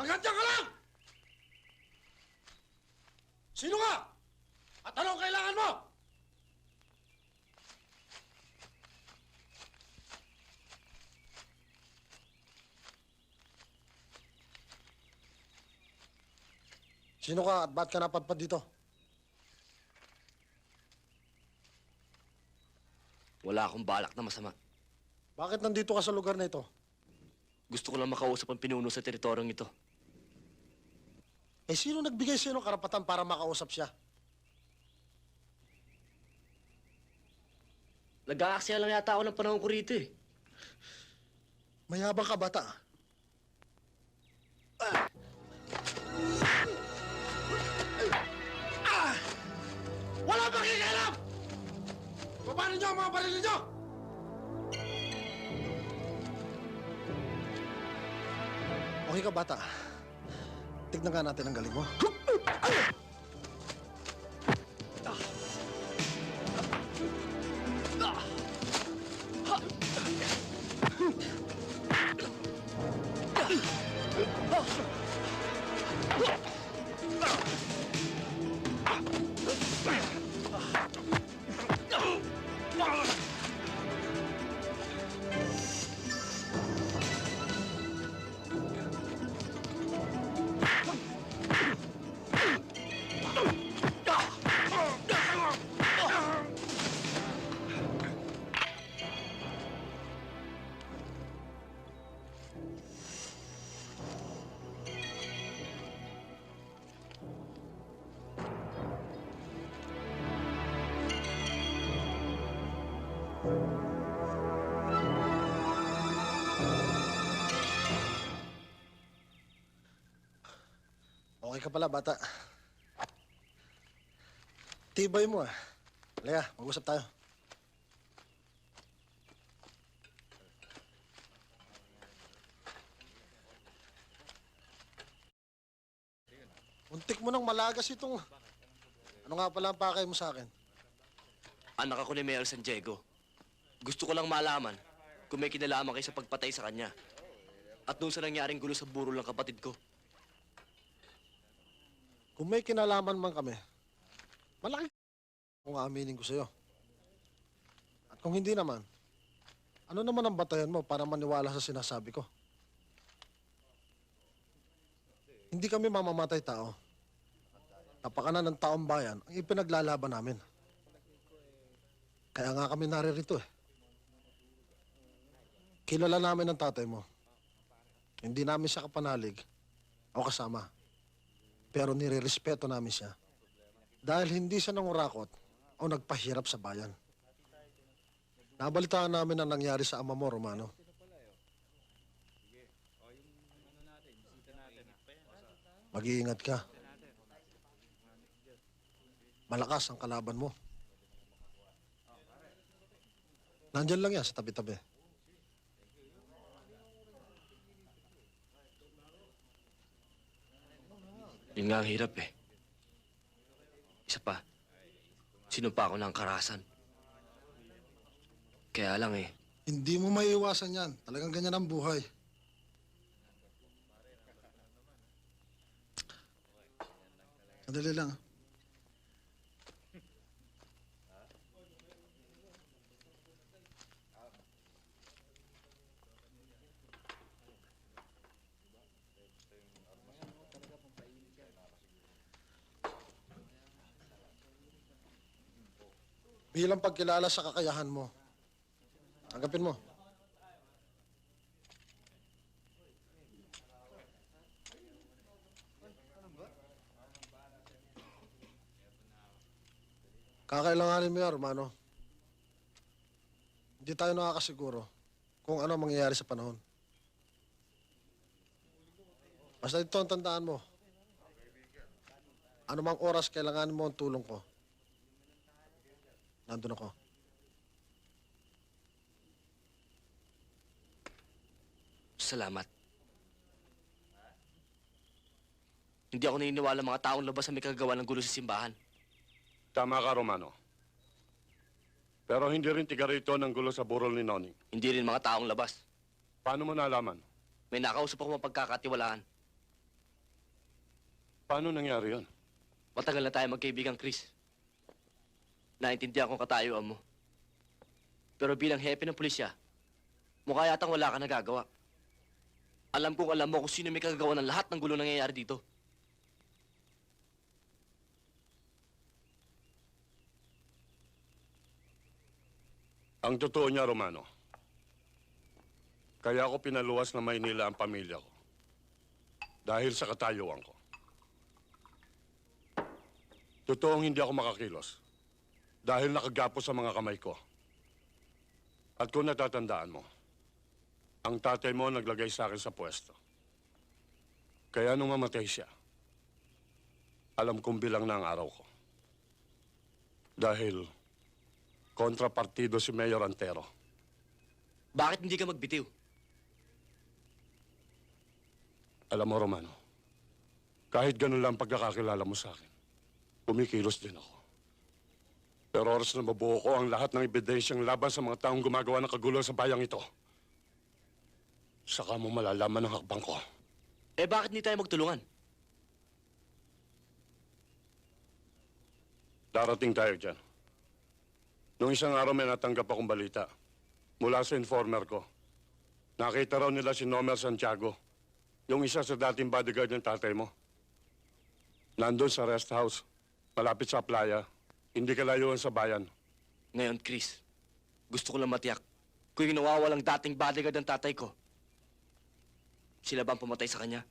J: Hanggang dyan ka lang! Sino ka? At anong kailangan mo? Sino ka at ba't ka napadpad dito?
C: Wala akong balak na masama.
J: Bakit nandito ka sa lugar na ito?
C: Gusto ko lang makausap ang pinuno sa teritoryong ito.
J: Sino nagbigay sa'yo ng karapatan para makausap siya?
C: Nag-aaksaya lang yata ako ng panahon ko rito
J: Mayabang ka, bata. Wala bang kikialam! Paano niyo ang mga baril niyo? Okay ka, bata. Tignan nga natin ang galing mo. Okay ka pala, bata. Tibay mo Lea, mag-usap tayo. Untik mo nang malagas itong... Ano nga pala ang pakay mo sa akin?
C: Anak ako ni Mayor San Diego. Gusto ko lang malaman kung may kinalaman kayo sa pagpatay sa kanya. At nung sa nangyaring gulo sa burol ng kapatid ko.
J: Kung may kinalaman man kami, malaki kung aaminin ko sa'yo. At kung hindi naman, ano naman ang batayan mo para maniwala sa sinasabi ko? Hindi kami mamamatay tao. Napakanan ng taong bayan ang ipinaglalaban namin.
S: Kaya nga kami naririto eh. Kilala namin ang tatay mo. Hindi namin siya kapanalig o kasama. Pero nire-respeto namin siya. Dahil hindi siya nangurakot o nagpahirap sa bayan. Nabalitaan namin ang nangyari sa ama mo, Romano. Mag-iingat ka. Malakas ang kalaban mo. Nandyan lang yan sa tabi-tabi.
C: Yun nga ang hirap eh. Isa pa, sinumpa ko ng karahasan. Kaya lang eh,
S: Hindi mo maiiwasan yan. Talagang ganyan ang buhay. Sandali lang. Bilang pagkilala sa kakayahan mo, tanggapin mo. Kakailanganin mo yan, Romano. Hindi tayo nakakasiguro kung ano mangyayari sa panahon. Basta ito ang tandaan mo. Ano mang oras kailanganin mo ang tulong ko, nandun ako.
C: salamat. Hindi ako naniniwala mga taong labas na may kagagawa ng gulo sa simbahan.
P: Tama ka, Romano. Pero hindi rin tiga rito ng gulo sa burol ni Noning.
C: Hindi rin mga taong labas.
P: Paano mo nalaman?
C: May nakausap ako mapagkakatiwalaan.
P: Paano nangyari yun?
C: Matagal na tayo magkaibigang, Chris. Naintindihan kong katayuan mo. Pero bilang hepe ng pulisya, mukha yatang wala ka nagagawa. Alam kong alam mo kung sino may kagagawa ng lahat ng gulo nangyayari dito.
P: Ang totoo niya, Romano, kaya ako pinaluwas na Maynila ang pamilya ko. Dahil sa katayuan ko. Totoong hindi ako makakilos. Dahil nakagapos sa mga kamay ko. At kung natatandaan mo, ang tatay mo naglagay sa akin sa pwesto. Kaya nung mamatay siya, alam kong bilang na ang araw ko. Dahil kontrapartido si Mayor Antero.
C: Bakit hindi ka magbitiw?
P: Alam mo, Romano, kahit ganun lang pagkakakilala mo sa akin, kumikilos din ako. Pero oras na mabuo ko ang lahat ng ebidensyang laban sa mga taong gumagawa ng kagulo sa bayang ito, saka mo malalaman ang hakbang ko.
C: Eh bakit hindi tayo magtulungan?
P: Darating tayo dyan. Noong isang araw may natanggap akong balita mula sa informer ko. Nakita raw nila si Nomer Santiago, yung isa sa dating bodyguard ng tatay mo. Nandun sa rest house, malapit sa playa, hindi kalayuan sa bayan.
C: Ngayon, Chris, gusto ko lang matiyak kung yung nawawalang dating bodyguard ng tatay ko, sila ba ang pumatay sa kanya?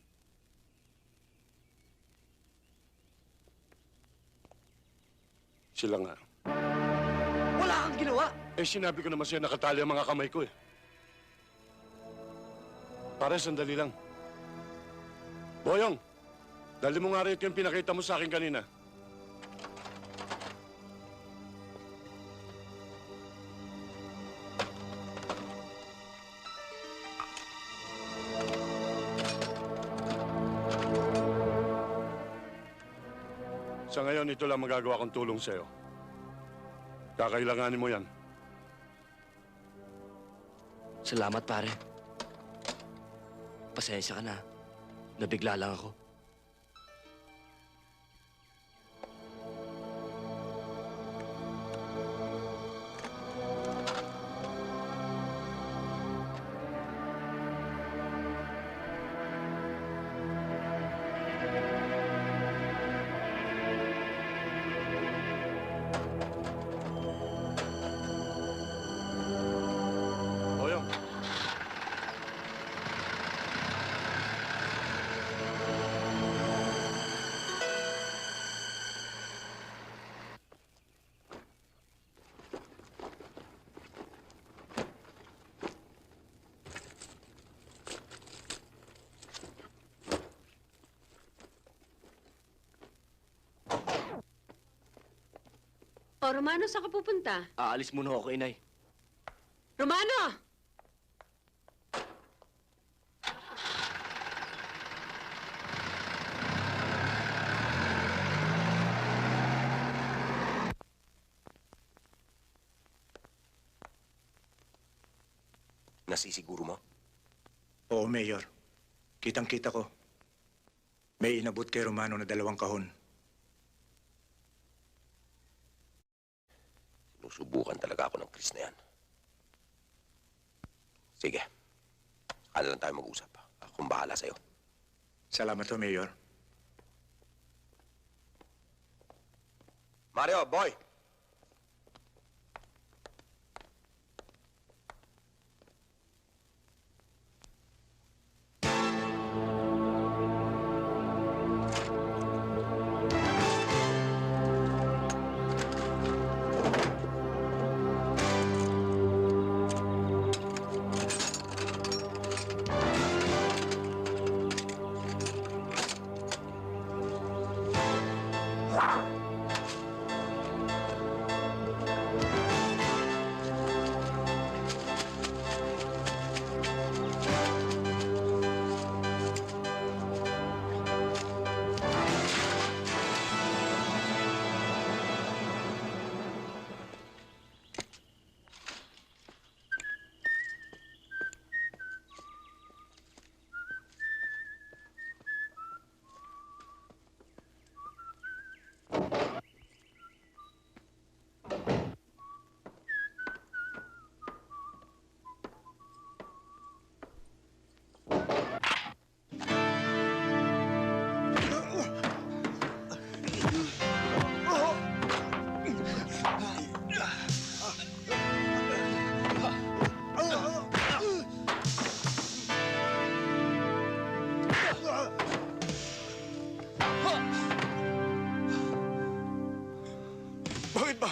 P: Sila nga.
C: Wala kang ginawa!
P: Eh, sinabi ko naman siya nakatali ang mga kamay ko eh. Pare, sandali lang. Boyong, dali mo nga rito yung pinakita mo sa akin kanina. Sa ngayon, ito lang magagawa kong tulong sa'yo. Kakailanganin mo yan.
C: Salamat, pare. Pasensya ka na. Nabigla lang ako.
F: Romano, saan ka pupunta?
C: Aalis muna ako, inay.
F: Romano!
A: Nasisiguro mo?
Q: Oo, Mayor. Kitang-kita ko. May inabot kay Romano na 2 kahon.
A: Sinusubukan talaga ako ng Chris na yan. Sige. Ano lang tayo mag-usap. Akong bahala sa'yo.
Q: Salamat ho, Mayor.
A: Mario, boy!
J: Bakit ba?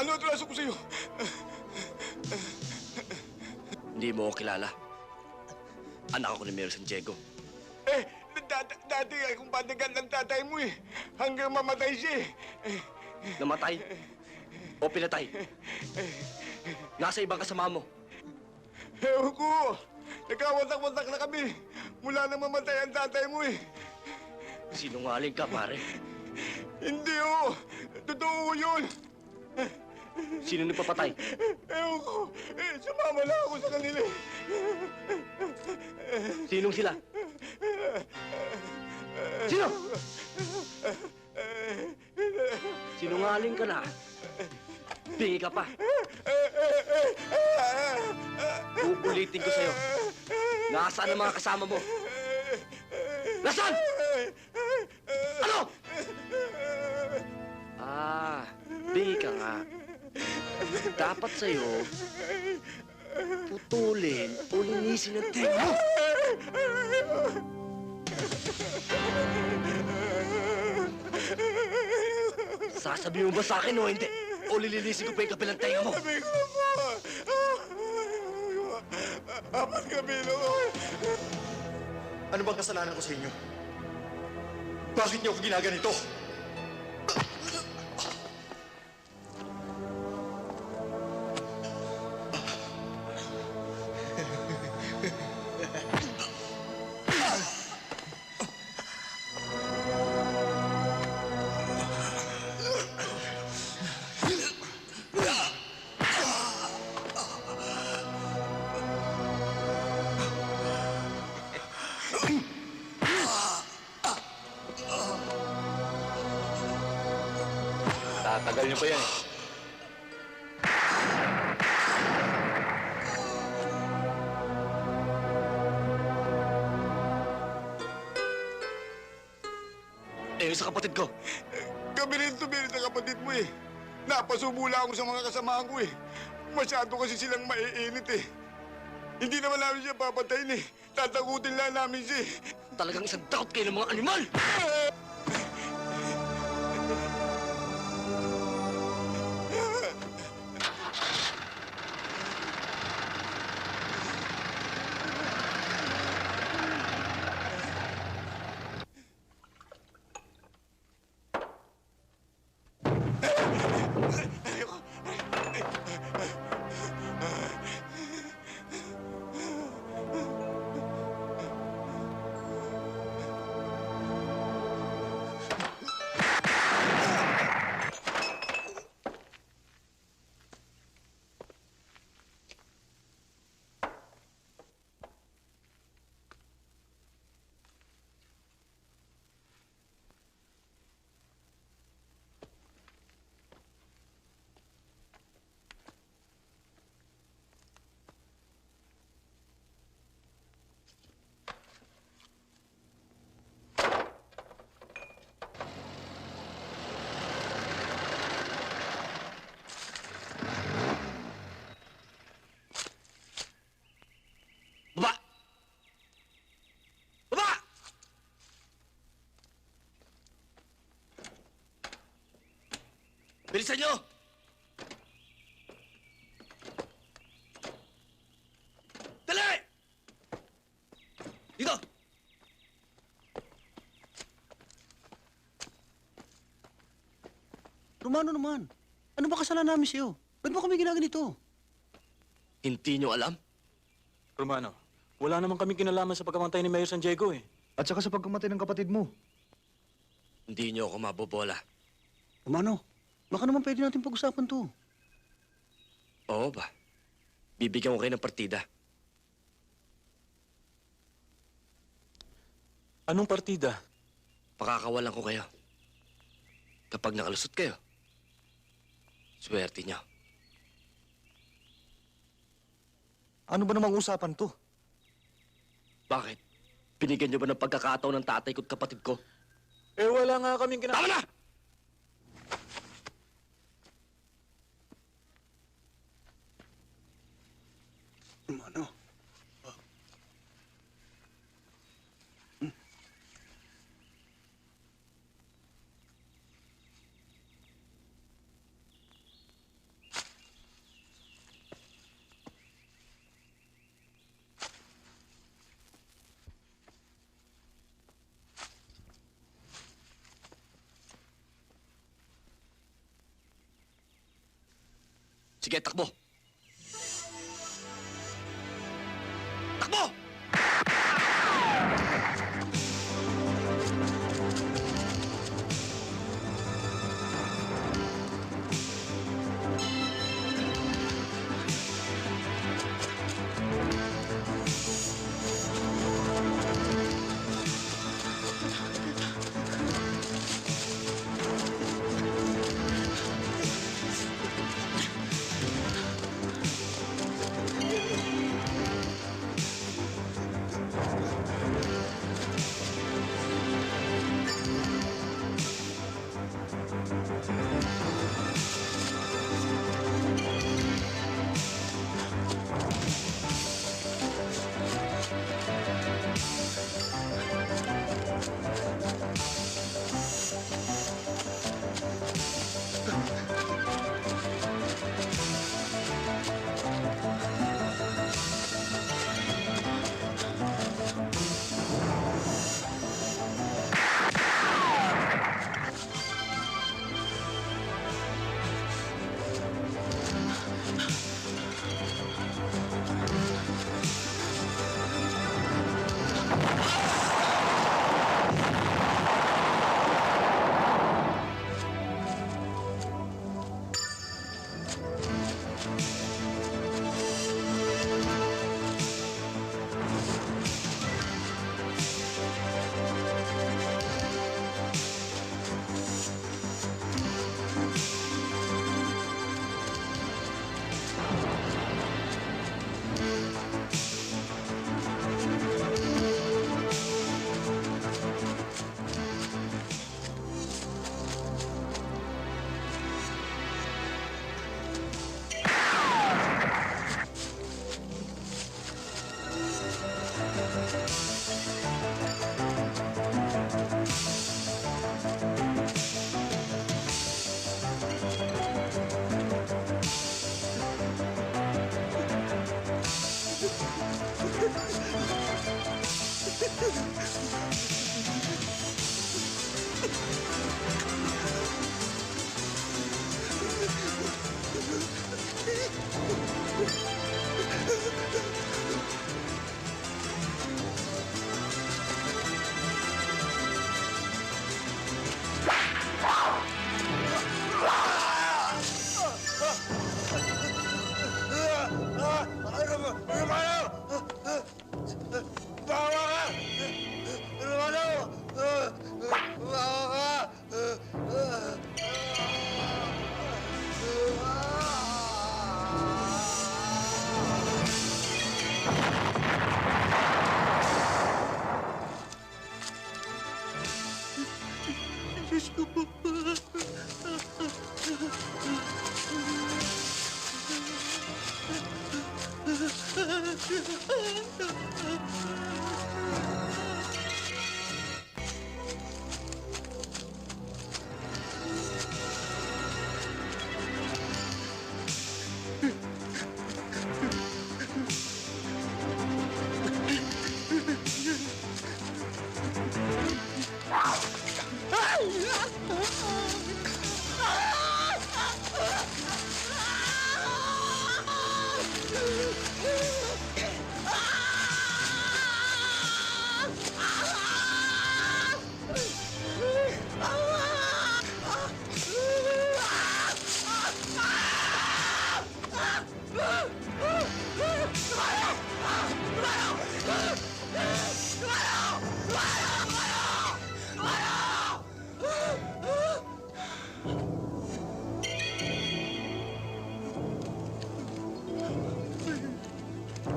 J: Ano ang traso ko sa'yo?
C: Hindi mo ako kilala. Anak ako ni Mayor San Diego.
J: Dati akong padagan ng tatay mo eh. Hanggang mamatay siya eh.
C: Namatay? O pinatay? Nasa ibang kasama mo?
J: Ewan ko. Nagkawatak-watak na kami. Mula nang mamatay ang tatay mo eh.
C: Sinungaling ka, pare.
J: Hindi oh. Totoo yun.
C: Sino nagpapatay?
J: Ewan ko. Sumama lang ako sa kanila eh.
C: Sinong sila? Sino? Sinungaling ka na. Bingi ka pa. Uulitin ko sa'yo. Nasaan ang mga kasama mo? Nasaan? Ano? Bingi ka nga. Dapat sa'yo, putulin o linisin ang tenga mo. Sasabihin mo ba sa akin o hindi? O lilinisin ko pa yung kabilang tenga mo?
J: Sabi ko po. Apat kabilo ko.
G: Ano bang kasalanan ko sa inyo? Bakit niyo ako ginaganito?
C: Tatagal niyo pa yan eh. Eh, sa kapatid ko.
J: Kami rin tumirit ang kapatid mo eh. Napasubula ako sa mga kasamahan ko eh. Masyado kasi silang maiinit eh. Hindi naman namin siya papatayin eh. Tatakutin lang namin siya eh.
C: Talagang isang takot kayo ng mga animal! Bilisan nyo! Dali! Dito!
B: Romano naman, ano ba kasalanan namin sa'yo? Ba't mo kami ginaganito?
C: Hindi nyo alam?
Q: Romano, wala naman kami kinalaman sa pagkamatay ni Mayor San Diego eh.
T: At saka sa pagkamatay ng kapatid mo.
C: Hindi nyo ako mabobola.
B: Romano, baka naman pwede natin pag-usapan to.
C: Oo ba? Bibigyan ko kayo ng partida.
Q: Anong partida?
C: Pakakawalan ko kayo. Kapag nakalusot kayo, swerte nyo.
T: Ano ba namang usapan to?
C: Bakit? Binigyan nyo ba ng pagkakataon ng tatay ko at kapatid ko?
Q: Eh wala nga kaming
C: Tama na!
B: Romano.
C: Sige, takbo! Takbo!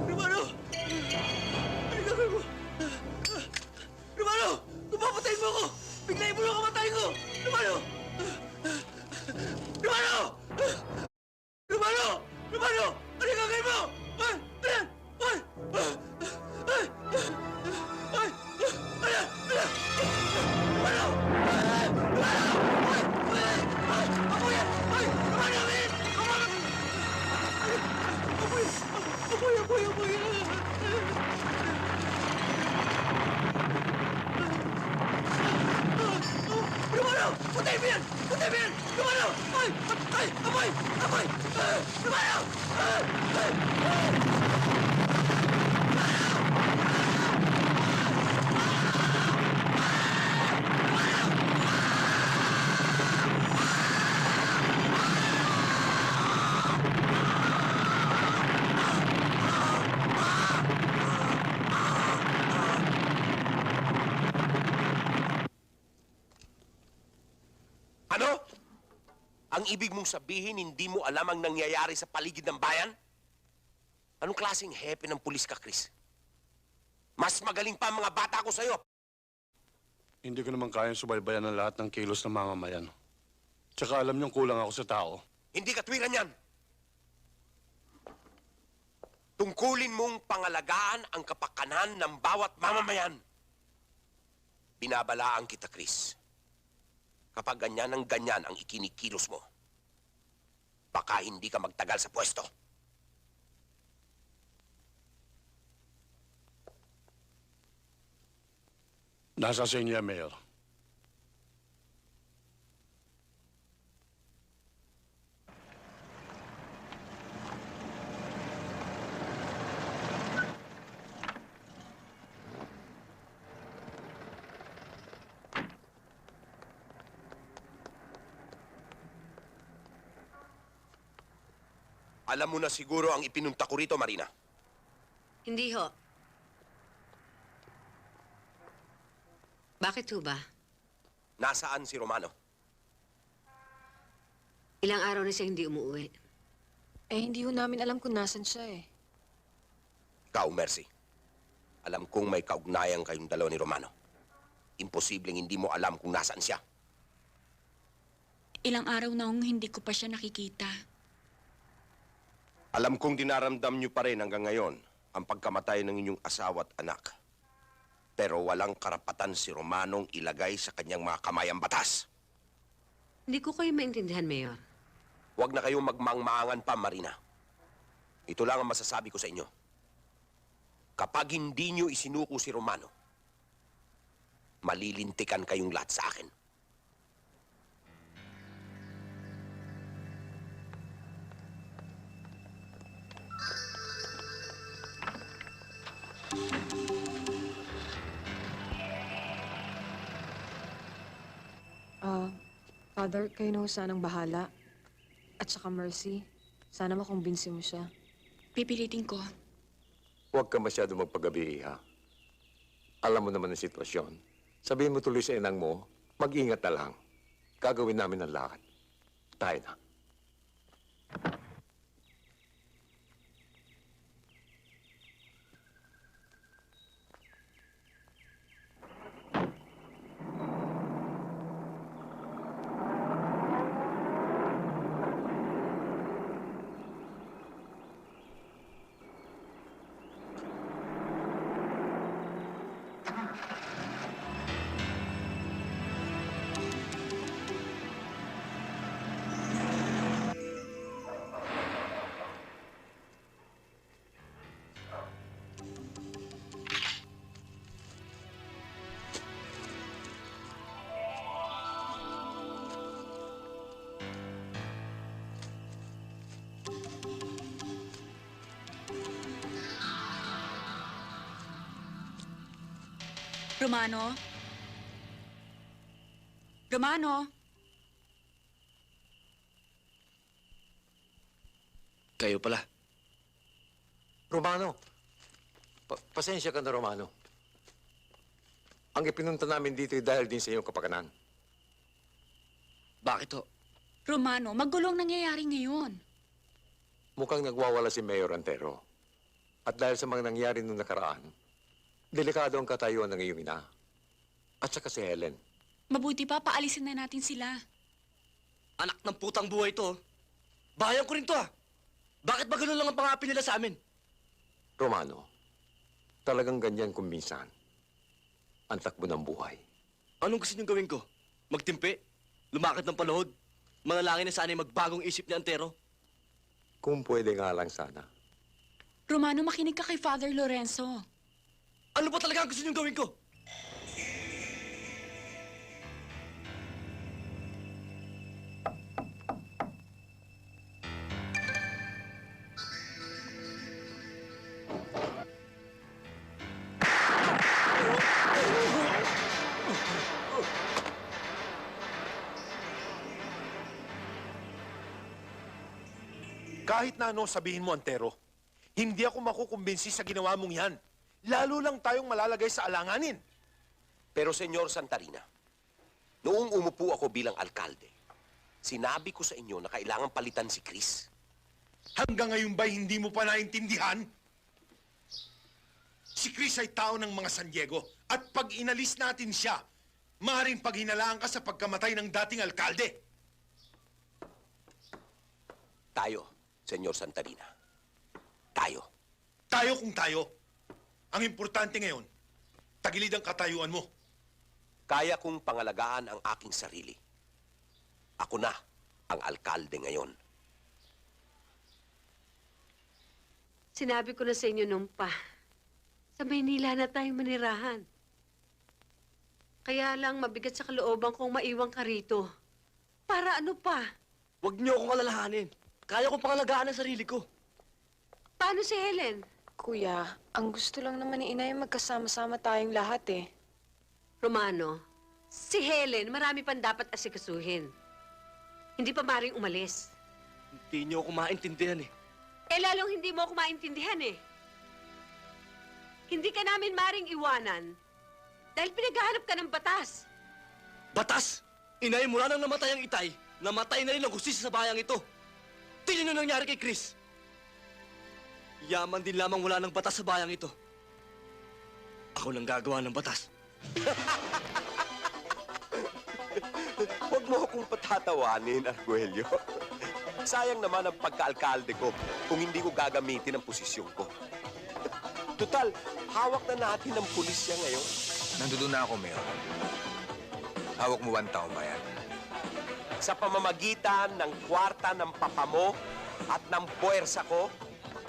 C: Romano! Ano gagawin mo? Romano! Kung papatayin mo ako, biglayin mo lang kamatayin ko! Romano! Romano! Romano! Romano! Ano yung gagawin mo? Ay! Ano yan? Ay! Ay! Ay! Ano yan? Ano yan? Romano! Ay! Romano! Ay! Ay! Ay! Ako yan! Ay! Romano! Ay! Romano! Apoy! Romano! Putay mo yan! Putay mo yan! Romano! Ay! Ay! Apoy! Apoy! Romano! Ay! Ay! Ay!
A: Ano? Ang ibig mong sabihin, hindi mo alam ang nangyayari sa paligid ng bayan? Anong klaseng hepe ng pulis ka, Chris? Mas magaling pa ang mga bata ko sa'yo.
P: Hindi ko naman kayang subaybayan ang lahat ng kilos ng mamamayan. Tsaka alam niyong kulang ako sa tao.
A: Hindi katwiran yan. Tungkulin mong pangalagaan ang kapakanan ng bawat mamamayan. Binabalaan kita, Chris. Kapag ganyan ang ikinikilos mo, baka hindi ka magtagal sa pwesto.
P: Nasa sa inyo, Mayor.
A: Alam mo na siguro ang ipinunta ko rito, Marina.
F: Hindi ho. Bakit ho ba?
A: Nasaan si Romano?
F: Ilang araw na siya hindi umuwi.
K: Eh, hindi ho namin alam kung nasan siya eh.
A: Ikaw, Mercy. Alam kong may kaugnayan kayong dalawa ni Romano. Imposibleng hindi mo alam kung nasaan siya.
D: Ilang araw na akong hindi ko pa siya nakikita.
A: Alam kong dinaramdam niyo pa rin hanggang ngayon ang pagkamatay ng inyong asawa at anak. Pero walang karapatan si Romanong ilagay sa kanyang mga kamay ang batas.
F: Hindi ko kayo maintindihan, Mayor.
A: Huwag na kayong magmangmaangan pa, Marina. Ito lang ang masasabi ko sa inyo. Kapag hindi niyo isinuko si Romano, malilintikan kayong lahat sa akin.
K: Father, kayo na ho sanang bahala. At saka Mercy, sana makumbinsi mo siya.
D: Pipilitin ko.
H: Huwag ka masyado magpagabi, ha? Alam mo naman ang sitwasyon. Sabihin mo tuloy sa inang mo, mag-ingat na lang. Gagawin namin ang lahat. Tayo na.
D: Romano? Romano?
C: Kayo pala.
H: Romano! Pasensya ka na, Romano. Ang ipinunta namin dito ay dahil din sa iyong kapakanan.
C: Bakit ho?
D: Romano, magulong nangyayari ngayon.
H: Mukhang nagwawala si Mayor Antero. At dahil sa mga nangyari nung nakaraan, delikado ang katayuan ng iyong ina. At saka si Helen.
D: Mabuti pa, paalisin na natin sila.
C: Anak ng putang buhay to. Bayan ko rin to, ah. Bakit ba ganun lang ang pangapin nila sa amin?
H: Romano, talagang ganyan kung minsan. Ang takbo ng buhay.
C: Anong gusto niyong gawin ko? Magtimpi? Lumakad ng palahod? Manalangin na sana'y magbagong isip ni Antero?
H: Kung pwede nga lang sana.
D: Romano, makinig ka kay Father Lorenzo.
C: Ano ba talaga ang gusto niyong gawin ko?
J: Kahit na ano sabihin mo, Antero, hindi ako makukumbinsi sa ginawa mong yan. Lalo lang tayong malalagay sa alanganin.
A: Pero, Senyor Santarina, noong umupo ako bilang alkalde, sinabi ko sa inyo na kailangan palitan si Chris.
J: Hanggang ngayon ba hindi mo pa naintindihan? Si Chris ay tao ng mga San Diego at pag inalis natin siya, maaaring paghinalaan ka sa pagkamatay ng dating alkalde.
A: Tayo, Senyor Santarina. Tayo.
J: Tayo kung tayo. Ang importante ngayon, tagilid ang katayuan mo.
A: Kaya kong pangalagaan ang aking sarili. Ako na ang alkalde ngayon.
F: Sinabi ko na sa inyo nung pa, sa Maynila na tayo manirahan. Kaya lang mabigat sa kalooban kong maiwan ka rito. Para ano pa?
C: Huwag niyo akong alalahanin. Kaya kong pangalagaan ang sarili ko.
F: Paano si Helen?
K: Kuya, ang gusto lang naman ni Inay magkasama-sama tayong lahat eh.
F: Romano, si Helen marami pang dapat asikasuhin. Hindi pa maring umalis.
C: Hindi niyo ako maintindihan eh.
F: Lalong hindi mo ako maintindihan eh. Hindi ka namin maring iwanan dahil pinaghahanap ka ng batas.
C: Batas? Inay, mula nang namatay ang itay, namatay na rin ang hustisya sa bayang ito. Tingnan nyo nangyari kay Chris. Yaman din lamang wala ng batas sa bayang ito. Ako lang gagawa ng batas.
A: Huwag mo akong patatawanin, Arguello. Sayang naman ang pagka-alkalde ko kung hindi ko gagamitin ang posisyon ko. Tutal, hawak na natin ang pulisya ngayon.
M: Nandoon na ako, Mayor. Hawak mo 1 taong bayan.
A: Sa pamamagitan ng kwarta ng papa mo at ng puwersa ko,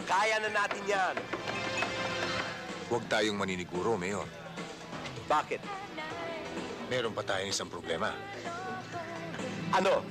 A: kaya na natin yan.
M: Huwag tayong maniniguro, Mayor.
A: Bakit?
M: Meron pa tayong isang problema.
A: Ano?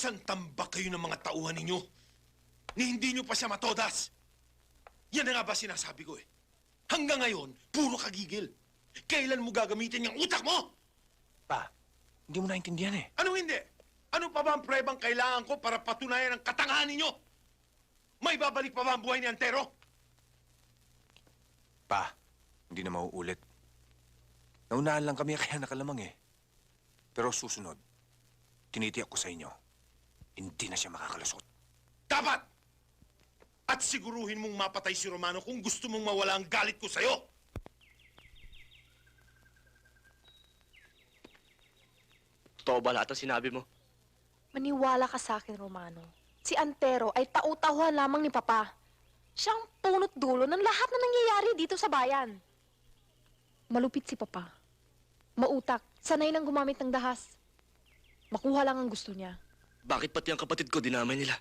J: Isang tambak kayo ng mga tauhan ninyo ni hindi nyo pa siya matodas. Yan na nga ba sinasabi ko eh. Hanggang ngayon, puro kagigil. Kailan mo gagamitin yung utak mo?
M: Pa, hindi mo naintindihan eh.
J: Anong hindi? Ano pa ba ang prebang kailangan ko para patunayan ang katangahan ninyo? May babalik pa ba ang buhay ni Antero?
M: Pa, hindi na mauulit. Naunahan lang kami kaya nakalamang eh. Pero susunod, tinitiyak ko sa inyo, hindi na siya makakalusot.
J: Dapat! At siguruhin mong mapatay si Romano kung gusto mong mawala ang galit ko sa'yo.
C: Totoo ba lahat ang sinabi mo?
I: Maniwala ka sa akin, Romano. Si Antero ay tau-tauhan lamang ni Papa. Siyang punot dulo ng lahat na nangyayari dito sa bayan. Malupit si Papa. Mautak. Sanay lang gumamit ng dahas. Makuha lang ang gusto niya.
C: Bakit pati ang kapatid ko dinamay nila?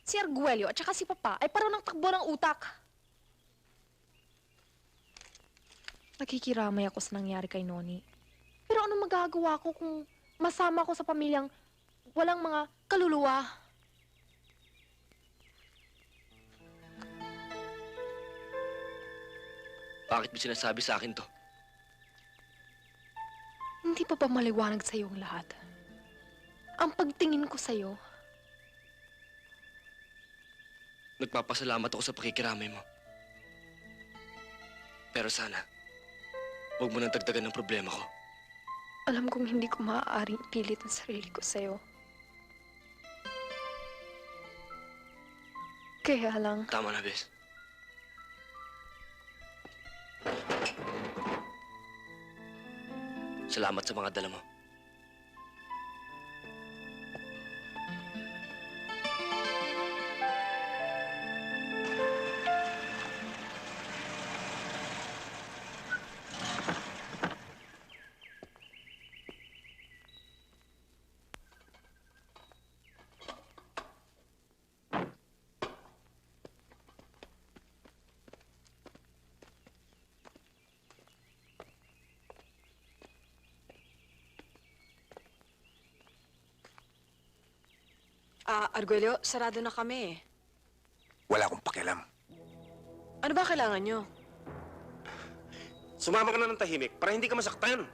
I: Si Arguello at saka si Papa ay parang takbo ng utak. Nakikiramay ako sa nangyari kay Noni. Pero ano magagawa ko kung masama ko sa pamilyang walang mga kaluluwa?
C: Bakit mo sinasabi sa akin to?
I: Hindi pa ba maliwanag sa'yo ang lahat? Ang pagtingin ko sa'yo,
C: Nagpapasalamat ako sa pakikiramay mo. Pero sana, huwag mo nang dagdagan ng problema ko.
I: alam kong hindi ko maaaring pilit ang sarili ko sa'yo. Kaya lang...
C: Tama na, Bes. Salamat sa mga dala mo.
K: Arguello, sarado na kami.
M: Wala akong pakialam.
K: Ano ba kailangan nyo?
A: Sumama ka na ng tahimik para hindi ka masaktan.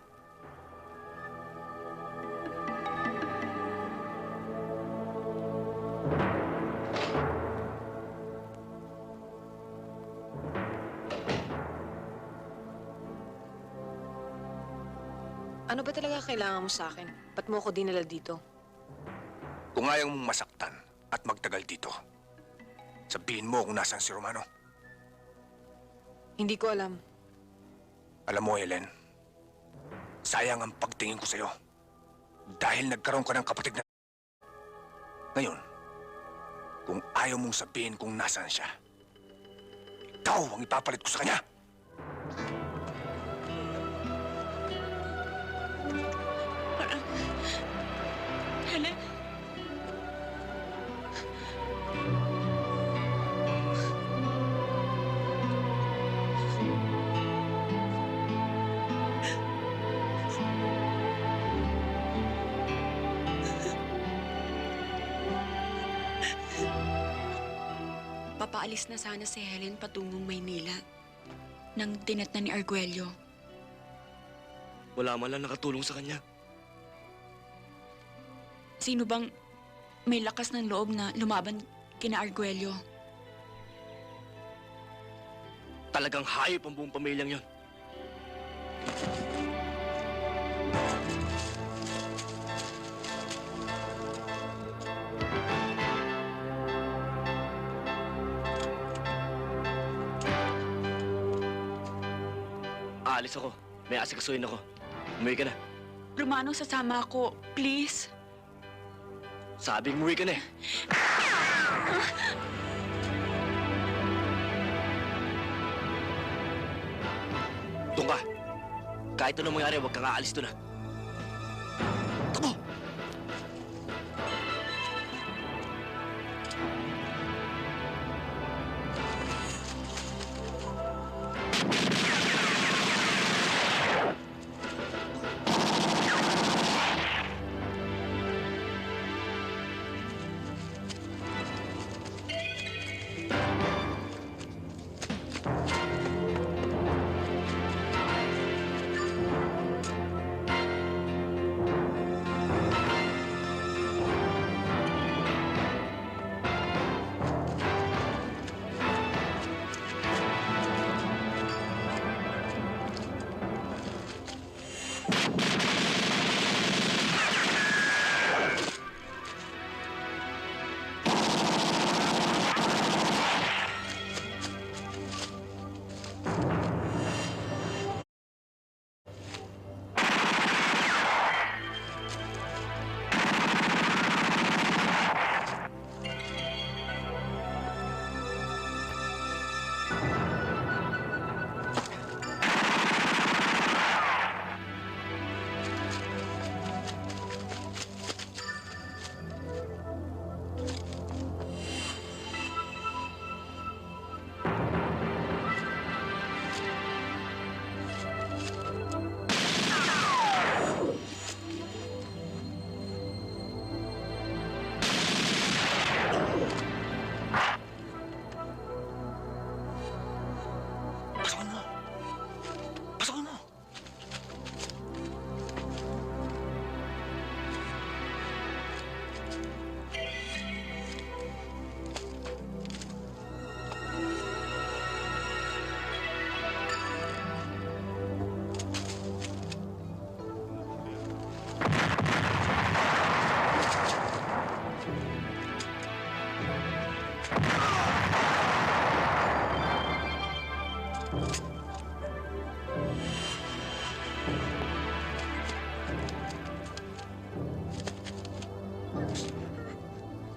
K: Ano ba talaga kailangan mo sa akin? Ba't mo ako dinala dito?
M: Kung ayaw mong masaktan at magtagal dito, sabihin mo kung nasaan si Romano.
K: Hindi ko alam.
M: Alam mo, Helen, sayang ang pagtingin ko sa'yo. Dahil nagkaroon ka ng kapatid na... Ngayon, kung ayaw mong sabihin kung nasaan siya, ikaw ang ipapalit ko sa kanya.
D: Helen? Papaalis na sana si Helen patungong Maynila nang tinatnan ni Arguello.
C: Wala man lang nakatulong sa kanya.
D: Sino bang may lakas ng loob na lumaban kina Arguello?
C: Talagang hayop ang buong pamilyang yon. Aalis ako. May asikasuhin ako. Umuwi ka na.
D: Romano, sasama ako. Please.
C: Sabing umuwi ka na eh. Doon ka. Kahit anong mangyari, huwag kang aalis doon ah. Takbo!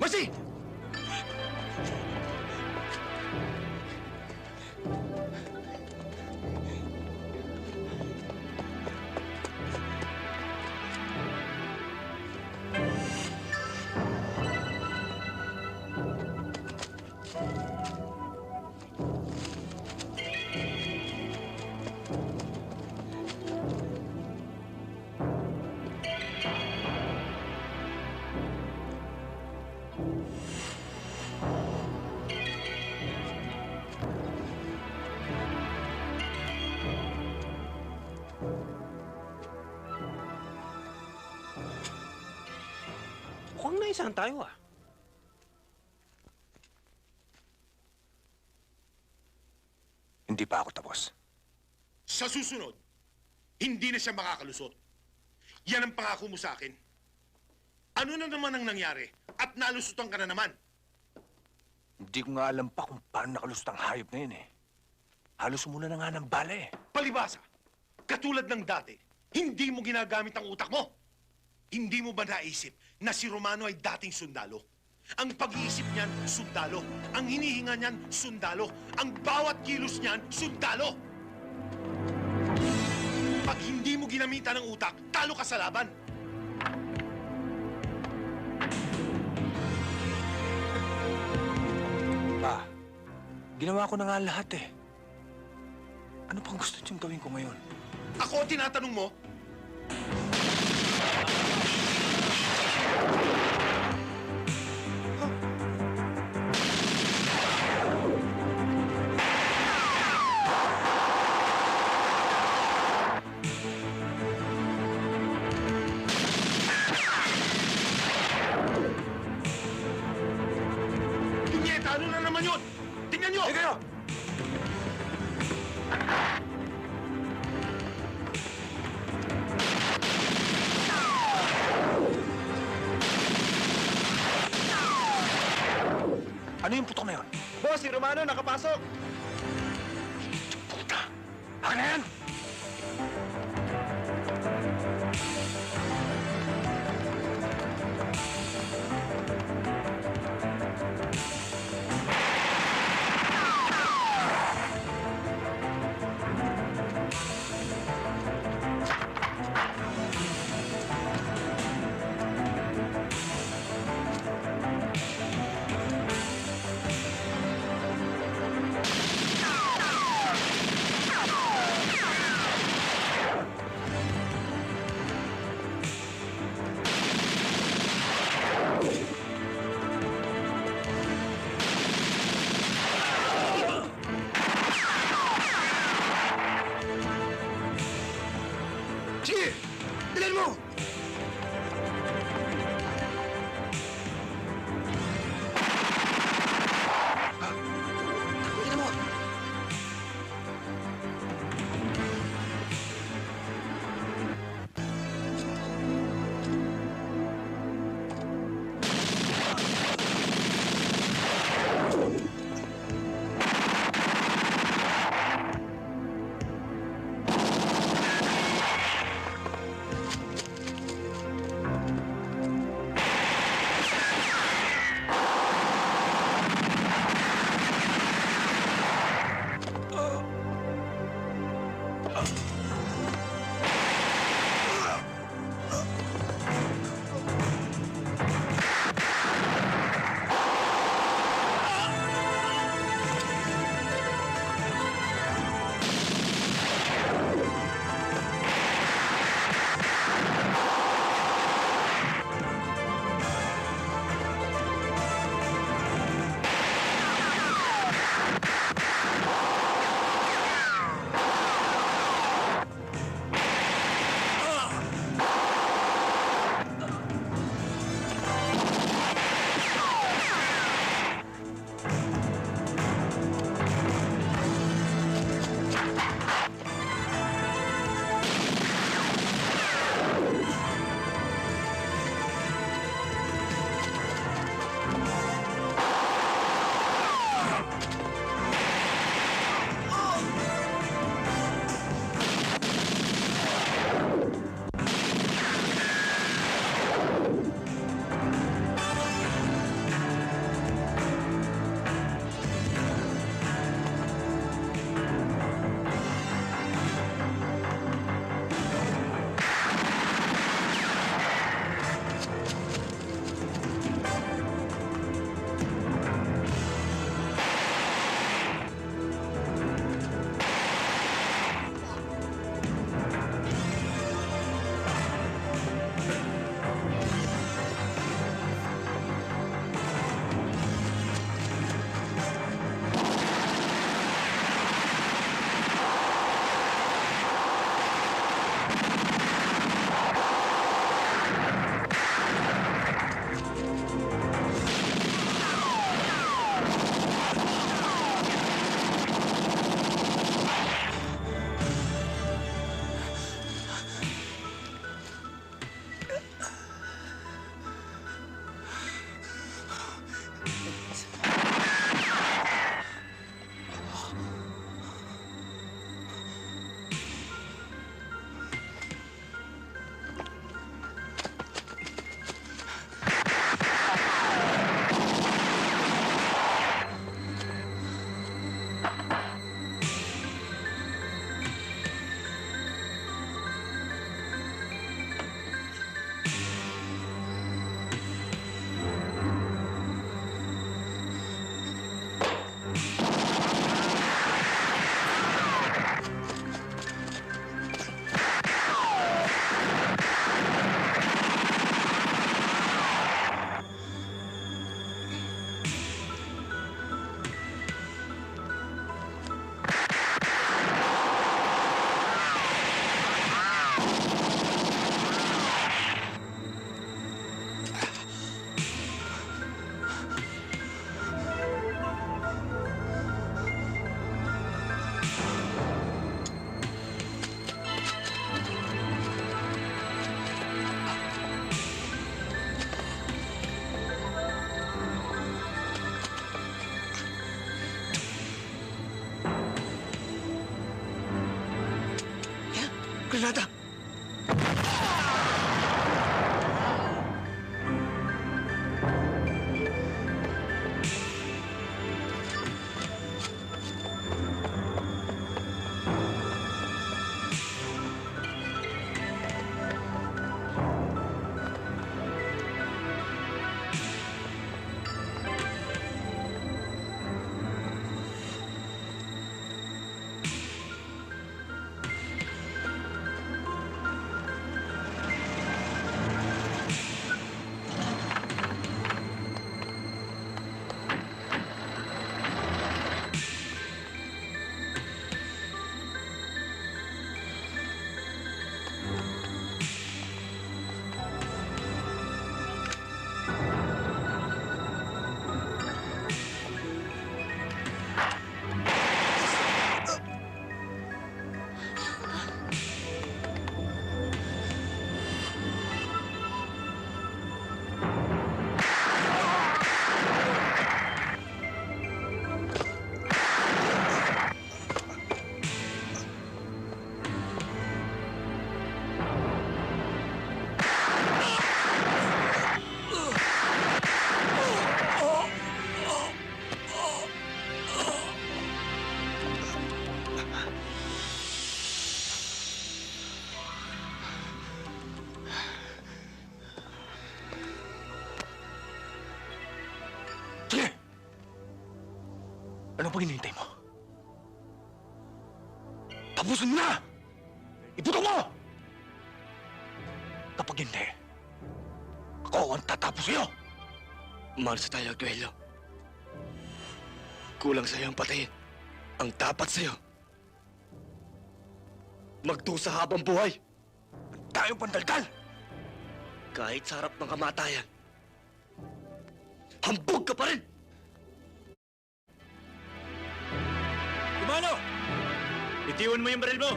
J: Mercy!
A: Mukhang naisahan tayo ah.
M: Hindi pa ako tapos.
J: Sa susunod, hindi na siya makakalusot. Yan ang pangako mo sa akin. Ano na naman ang nangyari? At nalusutan ka na naman.
M: Hindi ko nga alam pa kung paano nakalusot ang hayop na yun eh. Halos muna na nga ng bala eh.
J: Palibasa, katulad ng dati, hindi mo ginagamit ang utak mo. Hindi mo ba naisip na si Romano ay dating sundalo? Ang pag-iisip niyan, sundalo. Ang hinihinga niyan, sundalo. Ang bawat kilos niyan, sundalo. Pag hindi mo ginamitan ng utak, talo ka sa laban.
M: Pa, ginawa ko na nga lahat eh. Ano pang gusto niyong gawin ko ngayon?
J: Ako ang tinatanong mo? Punyeta, ano na naman yun? Tingnan nyo!
M: Hey, kayo! Ano yung putok na yun?
Q: Boss, si Romano nakapasok!
M: Puta! Akin na yan! granada! Ano pang hinihintay mo? Tapusin mo na! Iputo mo! Kapag hindi, ako ang tatapos sa'yo!
C: Umalis tayo, Arguello. Kulang sa'yo ang patayin. Ang dapat sa'yo. Magdusa habang buhay.
M: Ang tayong pandaldal!
C: Kahit sa harap ng kamatayan, hambog ka pa rin!
Q: Romano! Bitiwan mo yung baril mo!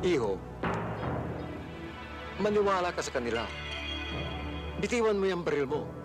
U: Iho, maniwala ka sa kanila. Bitiwan mo yung baril mo.